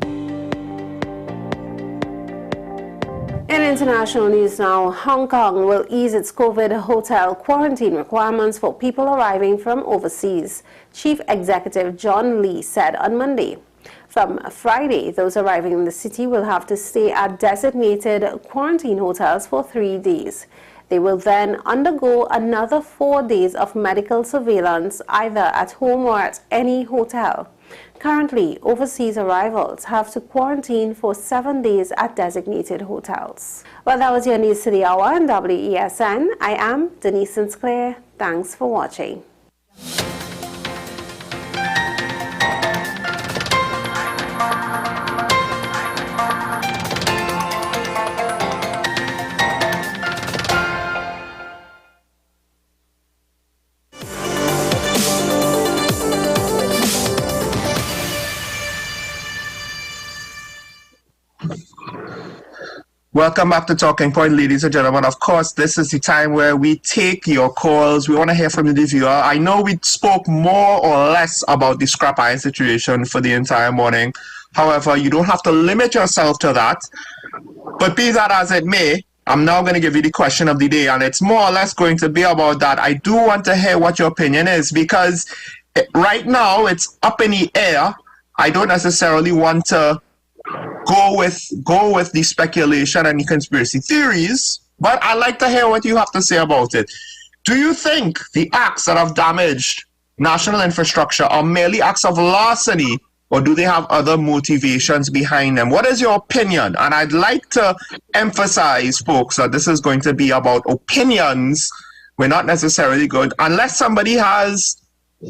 In international news now, Hong Kong will ease its COVID hotel quarantine requirements for people arriving from overseas, Chief Executive John Lee said on Monday. From Friday, those arriving in the city will have to stay at designated quarantine hotels for 3 days. They will then undergo another 4 days of medical surveillance either at home or at any hotel. Currently, overseas arrivals have to quarantine for 7 days at designated hotels. Well, that was your news to the hour on WESN. I am Denise Sinclair. Thanks for watching. Welcome back to Talking Point, ladies and gentlemen. Of course, this is the time where we take your calls. We want to hear from the viewer. I know we spoke more or less about the scrap iron situation for the entire morning. However, you don't have to limit yourself to that. But be that as it may, I'm now going to give you the question of the day, and it's more or less going to be about that. I do want to hear what your opinion is, because right now it's up in the air. I don't necessarily want to go with the speculation and the conspiracy theories, but I'd like to hear what you have to say about it. Do you think the acts that have damaged national infrastructure are merely acts of larceny, or do they have other motivations behind them? What is your opinion? And I'd like to emphasize, folks, that this is going to be about opinions. We're not necessarily going, unless somebody has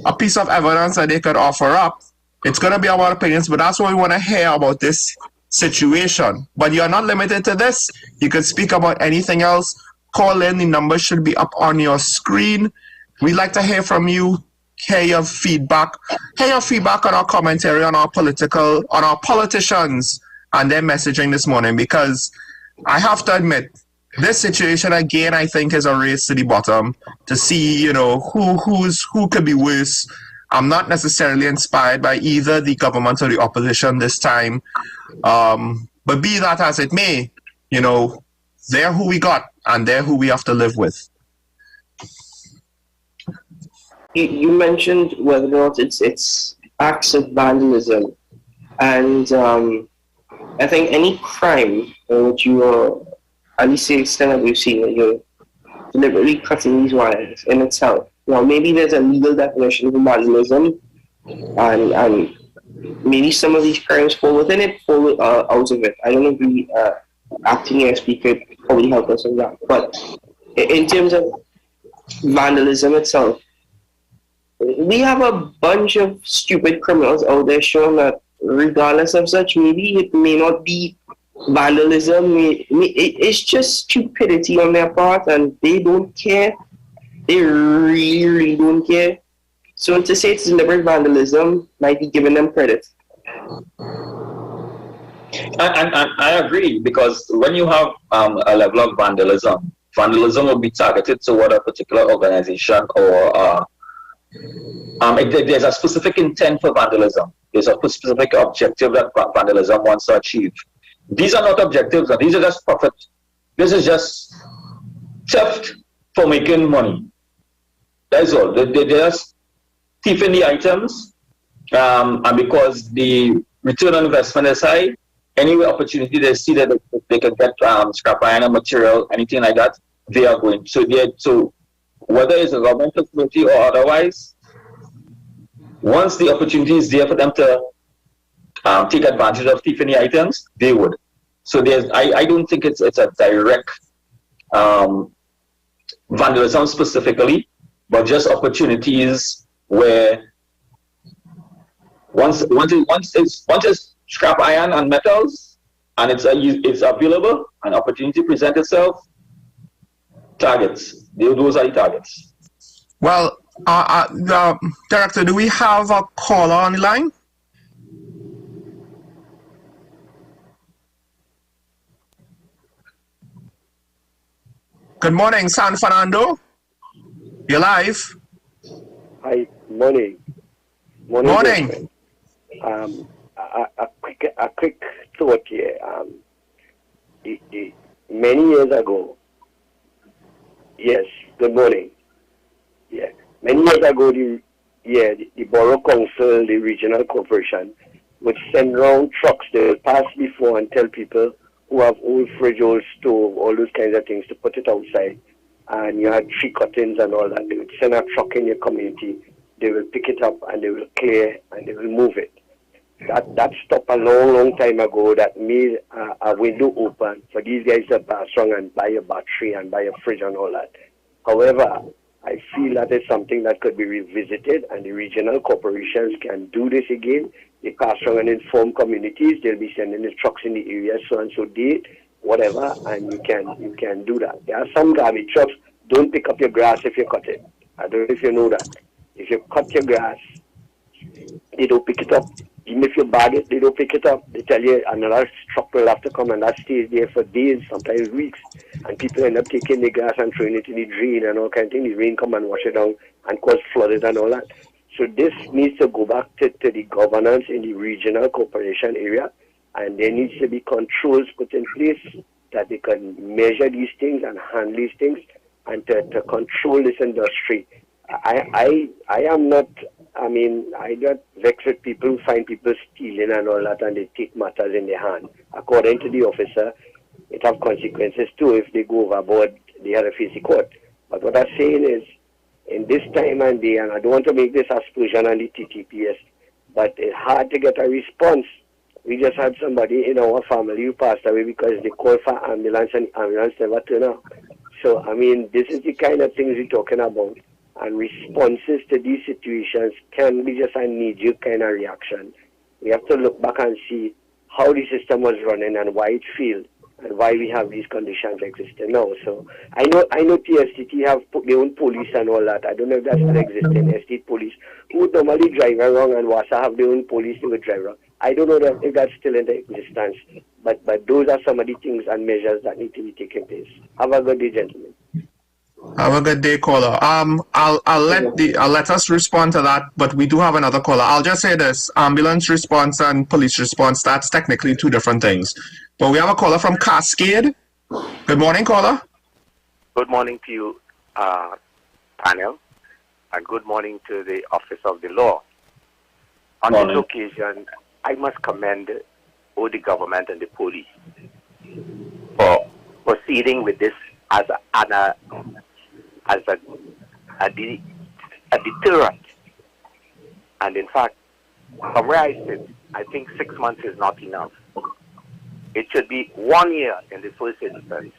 a piece of evidence that they could offer up, it's going to be about opinions, but that's what we want to hear about this situation. But you're not limited to this. You can speak about anything else. Call in. The number should be up on your screen. We'd like to hear from you. Hear your feedback. Hear your feedback on our commentary on our politicians and their messaging this morning, because I have to admit, this situation again, I think, is a race to the bottom to see, who could be worse. I'm not necessarily inspired by either the government or the opposition this time. But be that as it may, they're who we got and they're who we have to live with. You mentioned whether or not it's acts of vandalism. And I think any crime in which you are, at least the extent that we've seen, that you're deliberately cutting these wires in itself. Now, maybe there's a legal definition of vandalism, and maybe some of these crimes fall within it, fall out of it. I don't know if the acting ASP could probably help us on that. But in terms of vandalism itself, we have a bunch of stupid criminals out there showing that regardless of such, maybe it may not be vandalism. It's just stupidity on their part, and they don't care. They really, really don't care. So to say it's deliberate vandalism might be giving them credit. And I agree, because when you have a level of vandalism will be targeted toward a particular organization, or there's a specific intent for vandalism. There's a specific objective that vandalism wants to achieve. These are not objectives, and these are just profit. This is just theft for making money. That's all. They're just thieving the items, and because the return on investment is high, any opportunity they see that they can get scrap iron material, anything like that, they are going. So whether it's a government facility or otherwise, once the opportunity is there for them to take advantage of thieving the items, they would. So I don't think it's a direct vandalism specifically, but just opportunities where once it's scrap iron and metals and it's available, an opportunity presents itself, targets. Those are the targets. Well, Director, do we have a caller on the line? Good morning, San Fernando. You're live. Hi, morning. Morning. A quick thought here. Many years ago, yes, good morning. Yeah, many years ago, the Borough Council, the regional corporation, would send round trucks. They would pass before and tell people who have old fridge, old stove, all those kinds of things to put it outside. And you had tree cuttings and all that. They would send a truck in your community. They will pick it up and they will clear and they will move it. That stopped a long time ago. That made a window open for these guys to pass around and buy a battery and buy a fridge and all that. However, I feel that is something that could be revisited, and the regional corporations can do this again. They pass around and inform communities. They'll be sending the trucks in the area so and so date, whatever, and you can do that. There are some garbage trucks. Don't pick up your grass if you cut it. I don't know if you know that. If you cut your grass, they don't pick it up. The Even if you bag it, they don't pick it up. They tell you another truck will have to come, and that stays there for days, sometimes weeks. And people end up taking the gas and throwing it in the drain and all kinds of things. The rain come and wash it down and cause flooding and all that. So this needs to go back to the governance in the regional corporation area, and there needs to be controls put in place that they can measure these things and handle these things and to control this industry. I am not, I get vexed with people who find people stealing and all that and they take matters in their hand. According to the officer, it have consequences too. If they go overboard, they have to face the court. But what I'm saying is, in this time and day, and I don't want to make this aspersion on the TTPS, but it's hard to get a response. We just had somebody in our family who passed away because they called for ambulance and ambulance never turned up. So, this is the kind of things we're talking about. And responses to these situations can be just a knee-jerk kind of reaction. We have to look back and see how the system was running and why it failed and why we have these conditions existing now. So I know TSTT have their own police and all that. I don't know if that's still existing, state police, who would normally drive around, and WASA have their own police who would drive around. I don't know if that's still in existence, but those are some of the things and measures that need to be taken place. Have a good day, gentlemen. Have a good day, caller. I'll let us respond to that, but we do have another caller. I'll just say this: ambulance response and police response, that's technically two different things. But we have a caller from Cascade. Good morning, caller. Good morning to you, panel, and good morning to the Office of the Law. On this occasion, I must commend both the government and the police for proceeding with this as a deterrent. And in fact, from where I sit, I think 6 months is not enough. It should be 1 year in the first instance,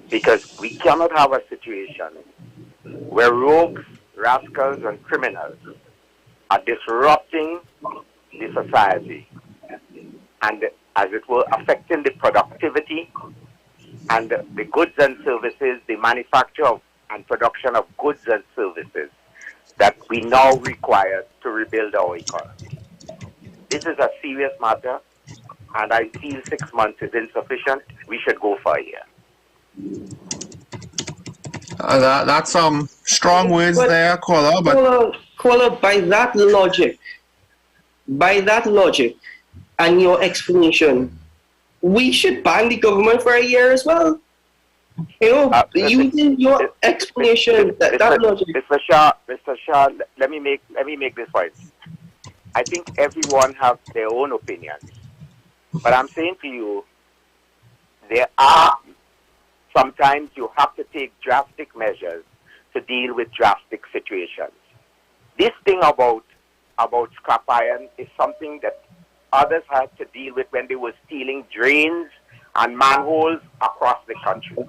because we cannot have a situation where rogues, rascals, and criminals are disrupting the society and, as it were, affecting the productivity and the goods and services, the manufacture of and production of goods and services that we now require to rebuild our economy. This is a serious matter, and I feel 6 months is insufficient. We should go for a year. That's some strong words there, caller. But caller, by that logic, and your explanation, we should ban the government for a year as well. Using your explanation, that logic. Mr. Shah, let me make this point. I think everyone has their own opinions, but I'm saying to you, there are sometimes you have to take drastic measures to deal with drastic situations. This thing about scrap iron is something that others had to deal with when they were stealing drains and manholes across the country.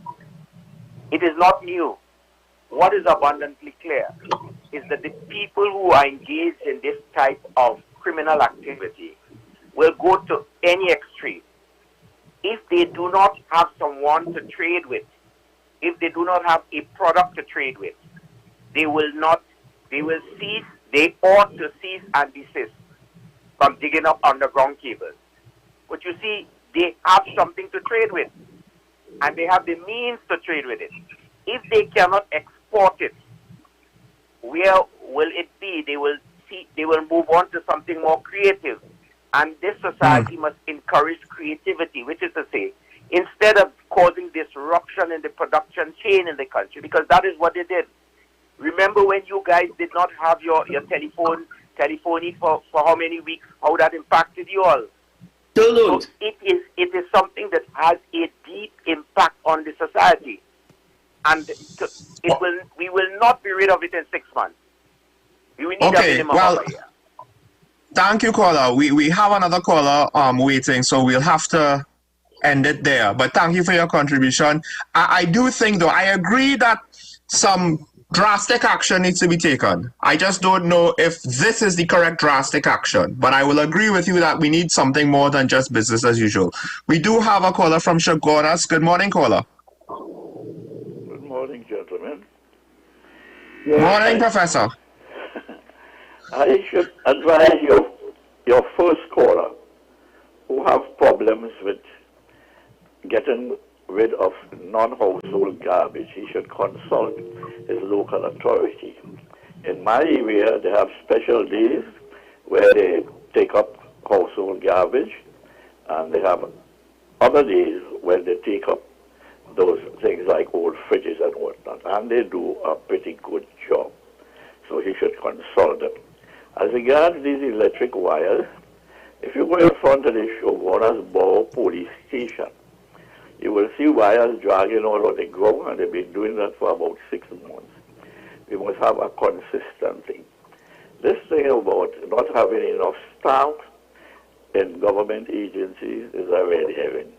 It is not new. What is abundantly clear is that the people who are engaged in this type of criminal activity will go to any extreme. If they do not have someone to trade with, if they do not have a product to trade with, they ought to cease and desist from digging up underground cables. But you see, they have something to trade with, and they have the means to trade with it. If they cannot export it, where will it be? They will move on to something more creative. And this society must encourage creativity, which is to say, instead of causing disruption in the production chain in the country, because that is what they did. Remember when you guys did not have your telephony for how many weeks, how that impacted you all? So it is something that has a deep impact on the society. And we will not be rid of it in 6 months. We will need a minimum of a year. Thank you, caller. We have another caller waiting, so we'll have to end it there. But thank you for your contribution. I do think, though, I agree that some drastic action needs to be taken. I just don't know if this is the correct drastic action. But I will agree with you that we need something more than just business as usual. We do have a caller from Chaguanas. Good morning, caller. Good morning, gentlemen. Good morning, Professor. I should advise your first with getting rid of non-household garbage, he should consult his local authority. In my area, they have special days where they take up household garbage, and they have other days where they take up those things like old fridges and whatnot, and they do a pretty good job. So he should consult them. As regards these electric wires, if you go in front of the Shogunas police station, you will see wires dragging all over the ground, and they've been doing that for about 6 months. We must have a consistency. This thing about not having enough staff in government agencies is a red herring,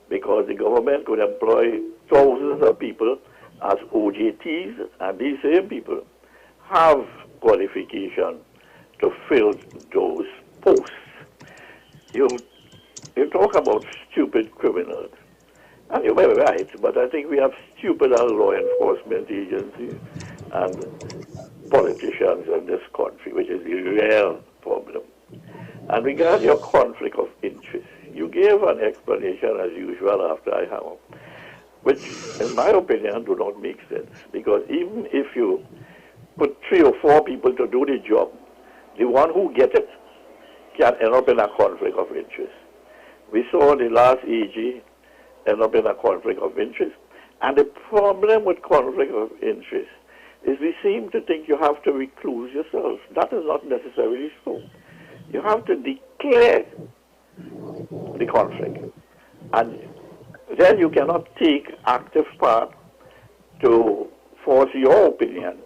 because the government could employ thousands of people as OJTs, and these same people have qualification to fill those posts. You talk about stupid criminals, and you may be right, but I think we have stupider law enforcement agencies and politicians in this country, which is the real problem. And regarding your conflict of interest, you gave an explanation as usual after I hung up, which in my opinion do not make sense, because even if you put 3 or 4 people to do the job, the one who gets it can end up in a conflict of interest. We saw the last AG end up in a conflict of interest, and the problem with conflict of interest is we seem to think you have to recluse yourself. That is not necessarily so. You have to declare the conflict, and then you cannot take active part to force your opinion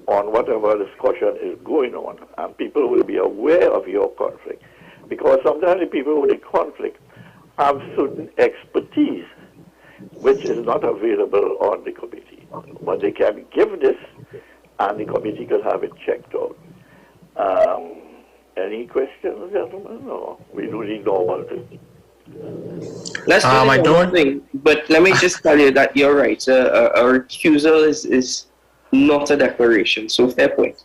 on whatever discussion is going on, and people will be aware of your conflict, because sometimes the people with the conflict have certain expertise which is not available on the committee, but they can give this and the committee can have it checked out. Any questions, gentlemen? No, we do the normal thing. Let's do the normal thing, but let me just tell you that you're right. Our recusal is not a declaration, so fair point.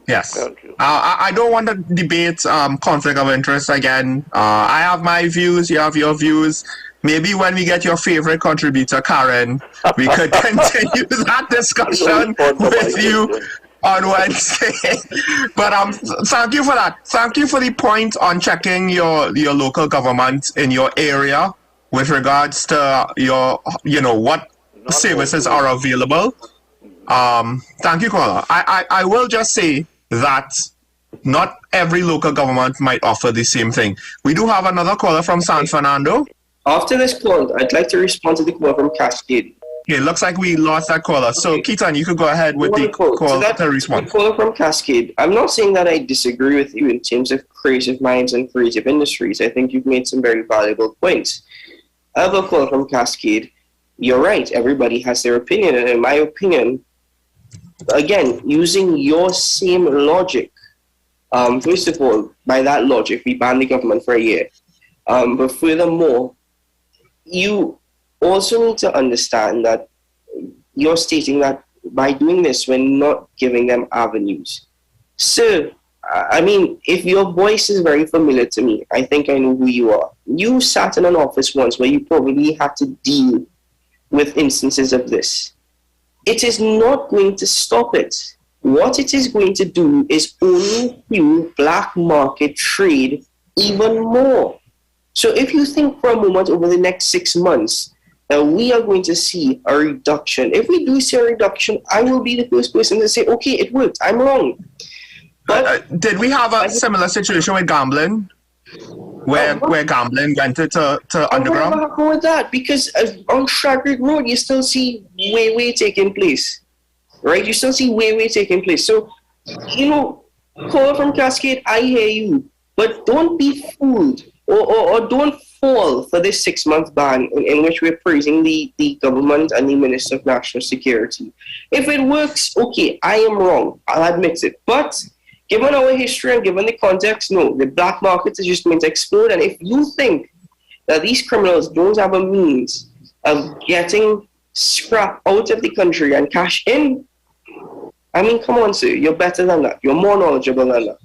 Yes. I don't want to debate conflict of interest again. I have my views, you have your views. Maybe when we get your favorite contributor, Karen, we could continue that discussion with you on Wednesday. But thank you for that. Thank you for the point on checking your local government in your area with regards to your, what services are available. Thank you, caller. I will just say that not every local government might offer the same thing. We do have another caller from San Fernando. After this call, I'd like to respond to the call from Cascade. Okay, looks like we lost that caller. So, Keaton, you could go ahead with the call to respond. The caller from Cascade. I'm not saying that I disagree with you in terms of creative minds and creative industries. I think you've made some very valuable points. I have a call from Cascade. You're right. Everybody has their opinion. And in my opinion, again, using your same logic, first of all, by that logic, we banned the government for a year. But furthermore, you also need to understand that you're stating that by doing this, we're not giving them avenues. So, I mean, if your voice is very familiar to me, I think I know who you are. You sat in an office once where you probably had to deal with instances of this. It is not going to stop it. What it is going to do is only fuel black market trade even more. So if you think for a moment over the next 6 months that we are going to see a reduction, if we do see a reduction, I will be the first person to say, okay, it worked, I'm wrong. But did we have a similar situation with gambling? Where gambling went to underground? What happened with that? Because on Stradbroke Road, you still see way taking place. Right? You still see way taking place. So, caller from Cascade, I hear you. But don't be fooled or don't fall for this 6-month ban in which we're praising the government and the Minister of National Security. If it works, okay, I am wrong. I'll admit it. But given our history and given the context, no, the black market is just going to explode. And if you think that these criminals don't have a means of getting scrap out of the country and cash in, I mean, come on, sir, you're better than that. You're more knowledgeable than that.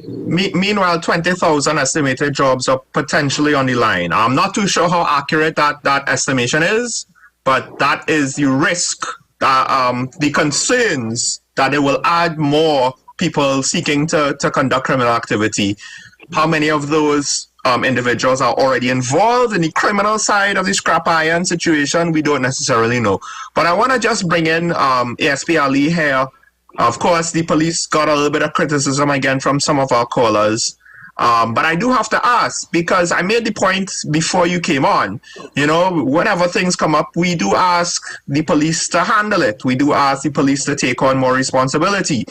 Meanwhile, 20,000 estimated jobs are potentially on the line. I'm not too sure how accurate that estimation is, but that is the risk, the concerns that it will add more people seeking to conduct criminal activity. How many of those individuals are already involved in the criminal side of the scrap iron situation? We don't necessarily know. But I want to just bring in ASP Ali here. Of course, the police got a little bit of criticism again from some of our callers. But I do have to ask, because I made the point before you came on, you know, whenever things come up, we do ask the police to handle it. We do ask the police to take on more responsibility.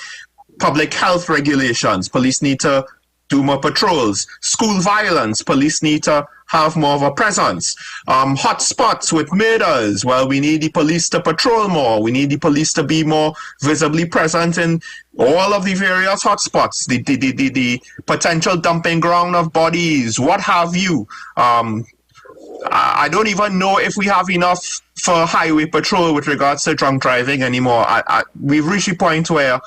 Public health regulations, police need to do more patrols. School violence, police need to have more of a presence. Hot spots with murders, well, we need the police to patrol more. We need the police to be more visibly present in all of the various hot spots, the potential dumping ground of bodies, what have you. I don't even know if we have enough for highway patrol with regards to drunk driving anymore. We've reached a point where,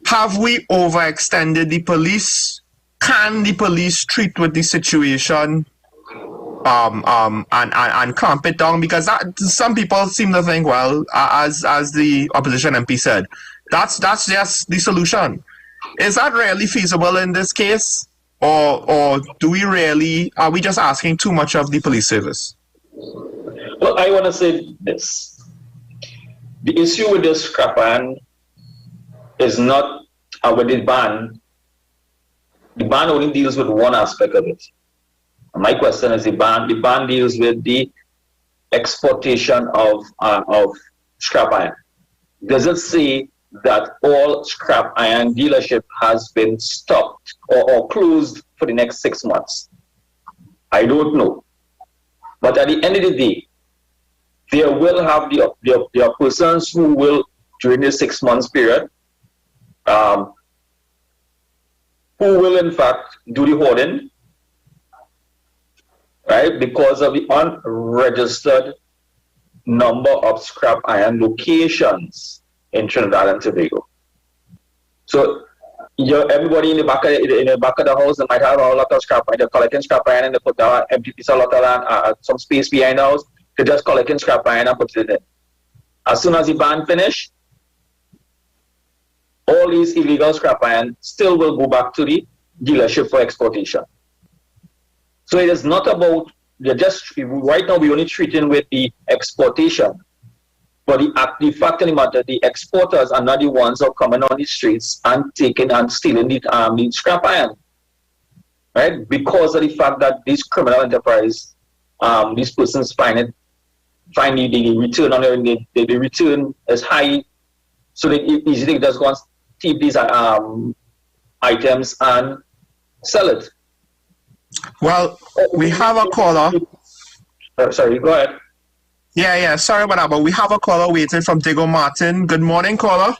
have we overextended the police? Can the police treat with the situation and clamp it down? Because some people seem to think, well, as the opposition MP said, that's just the solution. Is that really feasible in this case, or are we just asking too much of the police service? Well, I want to say this: the issue with the scrap iron is not with the ban. The ban only deals with one aspect of it. My question is the ban deals with the exportation of scrap iron. Does it say that all scrap iron dealership has been stopped or closed for the next 6 months? I don't know. But at the end of the day, there will have the persons who will, during the 6 months period, who will in fact do the hoarding, right, because of the unregistered number of scrap iron locations in Trinidad and Tobago. So everybody in the back of the house, they might have a lot of scrap iron. They're collecting scrap iron and they put down empty piece of lot of land, some space behind the house. They're just collecting scrap iron and put it in. As soon as the ban finish, all these illegal scrap iron still will go back to the dealership for exportation. So it is not about, right now we're only treating with the exportation, but the fact of the matter, the exporters are not the ones who are coming on the streets and taking and stealing the scrap iron, right? Because of the fact that these criminal enterprise, these persons find the return on the return is high, so they easily just go and keep these items and sell it. Well, we have a caller. Sorry, go ahead. Yeah, sorry about that, but we have a caller waiting from Diego Martin. Good morning, caller.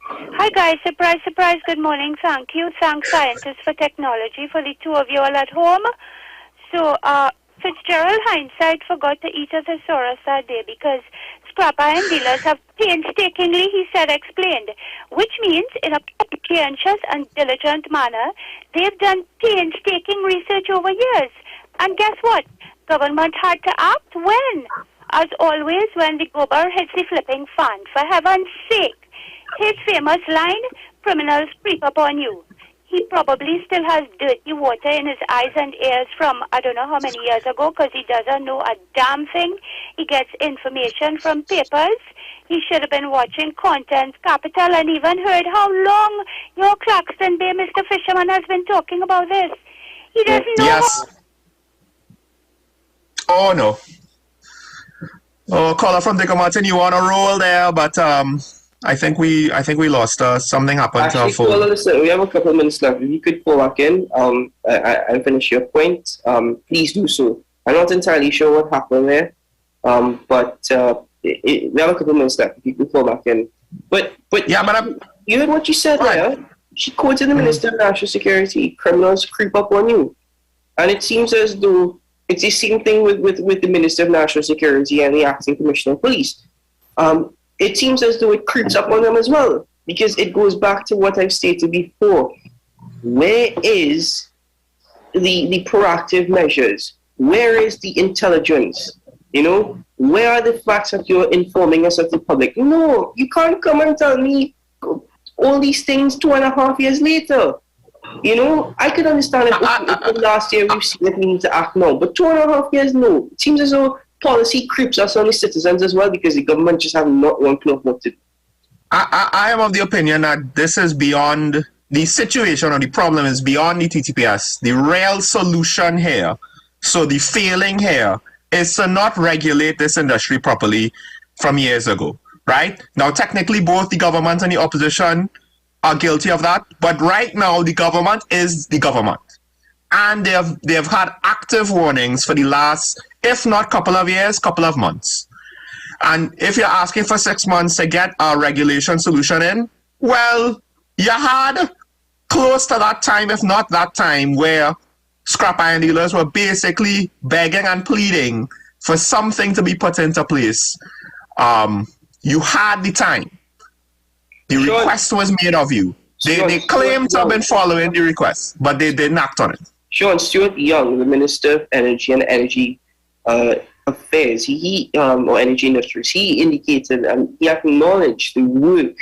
Hi guys, surprise, surprise, good morning, thank you. Thanks Scientists for Technology, for the two of you all at home. So, Fitzgerald Hindsight forgot to eat a thesaurus that day because scrap iron dealers have painstakingly, he said, explained, which means in a conscientious and diligent manner, they've done painstaking research over years. And guess what? Government had to act when? As always, when the gobar hits the flipping fan. For heaven's sake. His famous line, criminals creep up on you. He probably still has dirty water in his eyes and ears from I don't know how many years ago because he doesn't know a damn thing. He gets information from papers. He should have been watching Content Capital and even heard how long your Claxton Bay Mr. Fisherman has been talking about this. He doesn't know. Yes. Oh, no. Oh, caller from Diego Martin, you on a roll there, but I think we lost something happened to our phone. Well, listen, we have a couple of minutes left. If you could call back in and finish your point, please do so. I'm not entirely sure what happened there, but we have a couple of minutes left. If you could call back in. But yeah, but you heard what you said there. She quoted the Minister of National Security, criminals creep up on you. And it seems as though it's the same thing with the Minister of National Security and the Acting Commissioner of Police. It seems as though it creeps up on them as well, because it goes back to what I've stated before. Where is the proactive measures? Where is the intelligence? You know, where are the facts that you're informing us of the public? No, you can't come and tell me all these things 2.5 years later. You know, I could understand if last year we've seen that we need to act now, but 2.5 years, no. It seems as though policy creeps us on the citizens as well because the government just have not one clue of what to do. I am of the opinion that this is beyond the situation, or the problem is beyond the TTPS. The real solution here, so the failing here, is to not regulate this industry properly from years ago, right? Now, technically, both the government and the opposition are guilty of that, but right now, the government is the government. And they have had active warnings for the last, if not couple of years, couple of months. And if you're asking for 6 months to get a regulation solution in, well, you had close to that time, if not that time, where scrap iron dealers were basically begging and pleading for something to be put into place. You had the time. The request was made of you. They claimed to have been following the request, but they didn't act on it. Sean Stuart Young, the Minister of Energy and Energy Affairs, or Energy Industries, he indicated and he acknowledged the work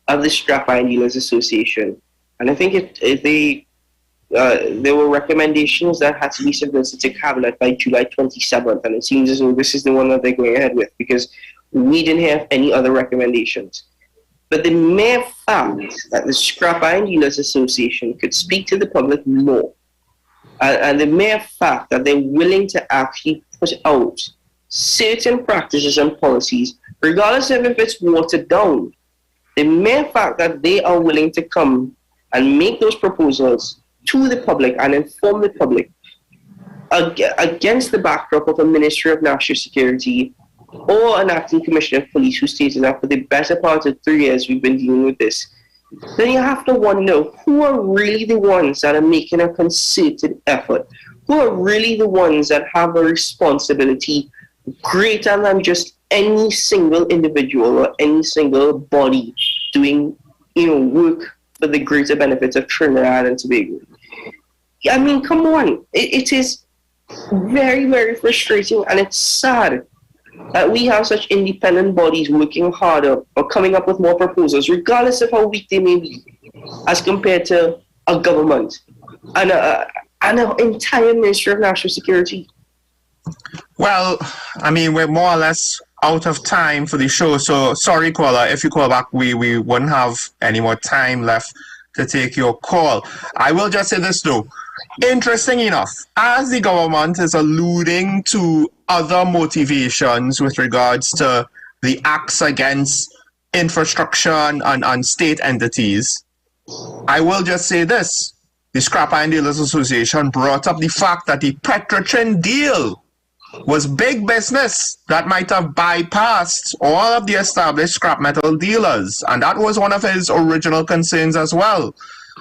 of the Scrap Iron Dealers Association. And I think there were recommendations that had to be submitted to Cabinet by July 27th, and it seems as though this is the one that they're going ahead with because we didn't have any other recommendations. But the mere fact that the Scrap Iron Dealers Association could speak to the public more, and the mere fact that they're willing to actually put out certain practices and policies, regardless of if it's watered down, the mere fact that they are willing to come and make those proposals to the public and inform the public against the backdrop of a Ministry of National Security or an acting commissioner of police who stated that for the better part of 3 years we've been dealing with this, then you have to wonder who are really the ones that are making a concerted effort, who are really the ones that have a responsibility greater than just any single individual or any single body doing, work for the greater benefits of Trinidad and Tobago. I mean, come on. It is very, very frustrating, and it's sad that we have such independent bodies working harder or coming up with more proposals, regardless of how weak they may be, as compared to a government and an entire Ministry of National Security. Well, I mean, we're more or less out of time for the show, so sorry, caller. If you call back, we wouldn't have any more time left to take your call. I will just say this, though. Interesting enough, as the government is alluding to other motivations with regards to the acts against infrastructure and state entities, I will just say this. The Scrap Iron Dealers Association brought up the fact that the Petrotrin deal was big business that might have bypassed all of the established scrap metal dealers. And that was one of his original concerns as well.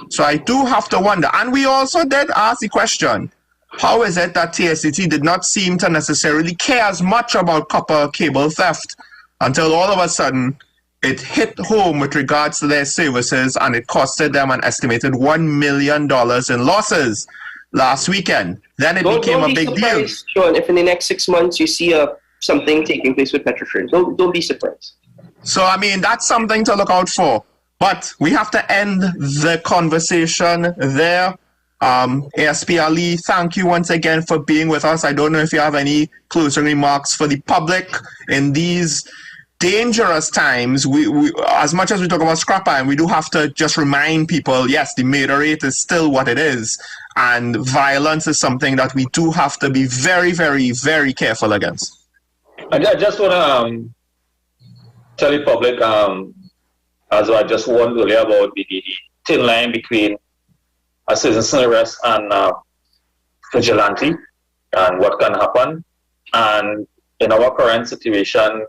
So I do have to wonder. And we also did ask the question, how is it that TSCT did not seem to necessarily care as much about copper cable theft until all of a sudden it hit home with regards to their services and it costed them an estimated $1 million in losses last weekend. Then it became a big deal. Sean, if in the next 6 months you see something taking place with Petrotrin, don't be surprised. So, I mean, that's something to look out for. But we have to end the conversation there. ASP Ali, thank you once again for being with us. I don't know if you have any closing remarks for the public in these dangerous times. We as much as we talk about scrap iron, we do have to just remind people, yes, the murder rate is still what it is. And violence is something that we do have to be very, very, very careful against. I just want to tell the public, as I just warned earlier about the thin line between a citizen arrest and vigilante and what can happen. And in our current situation,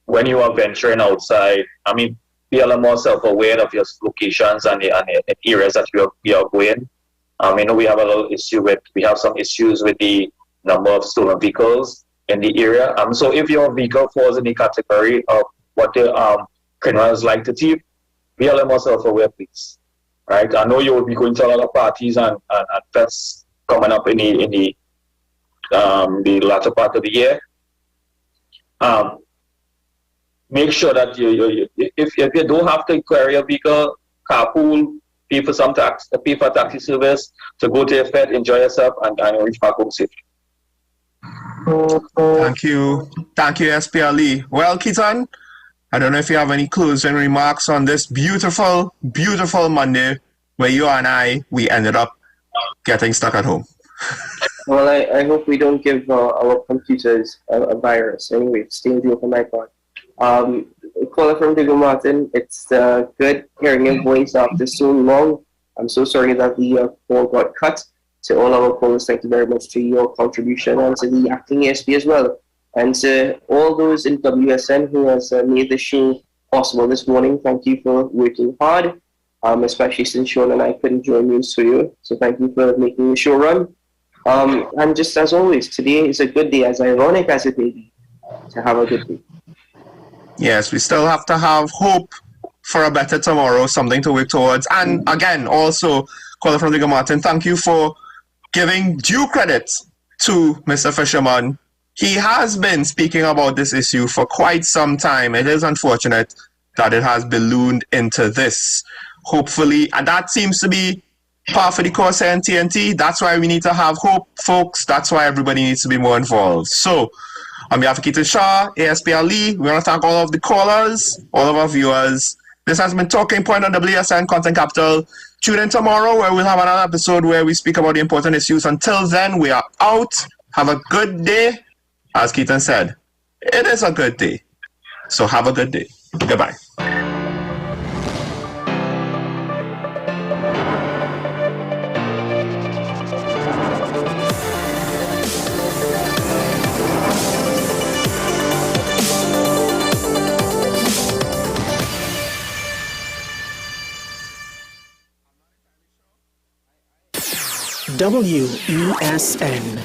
when you are venturing outside, I mean, be a lot more self-aware of your locations and the areas that you are going. You know, we have some issues with the number of stolen vehicles in the area. So if your vehicle falls in the category of what the criminals like to thief, be a little more self-aware, please. right? I know you will be going to a lot of parties and fests coming up in the latter part of the year. Make sure that if you don't have to carry a vehicle, carpool, pay for taxi service to go to your fete, enjoy yourself, and reach back home safely. Thank you, SPLE. Well, Keaton, I don't know if you have any closing remarks on this beautiful, beautiful Monday where you and we ended up getting stuck at home. Well, I hope we don't give our computers a virus. Anyway, stay tuned for my part. Caller from Digger Martin, it's good hearing your voice after so long. I'm so sorry that the call got cut. To all our callers, thank you very much to your contribution, and to the acting ASP as well. And to all those in WSN who has made the show possible this morning, thank you for working hard, especially since Sean and I couldn't join you in studio. So thank you for making the show run. And just as always, today is a good day, as ironic as it may be, to have a good day. Yes, we still have to have hope for a better tomorrow, something to work towards. And again, also, caller from Digger Martin, thank you for giving due credit to Mr. Fisherman. He has been speaking about this issue for quite some time. It is unfortunate that it has ballooned into this. Hopefully, and that seems to be par for the course here in TNT. That's why we need to have hope, folks. That's why everybody needs to be more involved. So, on behalf of Keaton Shaw, ASPLE, we want to thank all of the callers, all of our viewers. This has been Talking Point on WESN Content Capital. Tune in tomorrow where we'll have another episode where we speak about the important issues. Until then, we are out. Have a good day. As Keaton said, it is a good day. So have a good day. Goodbye. WESN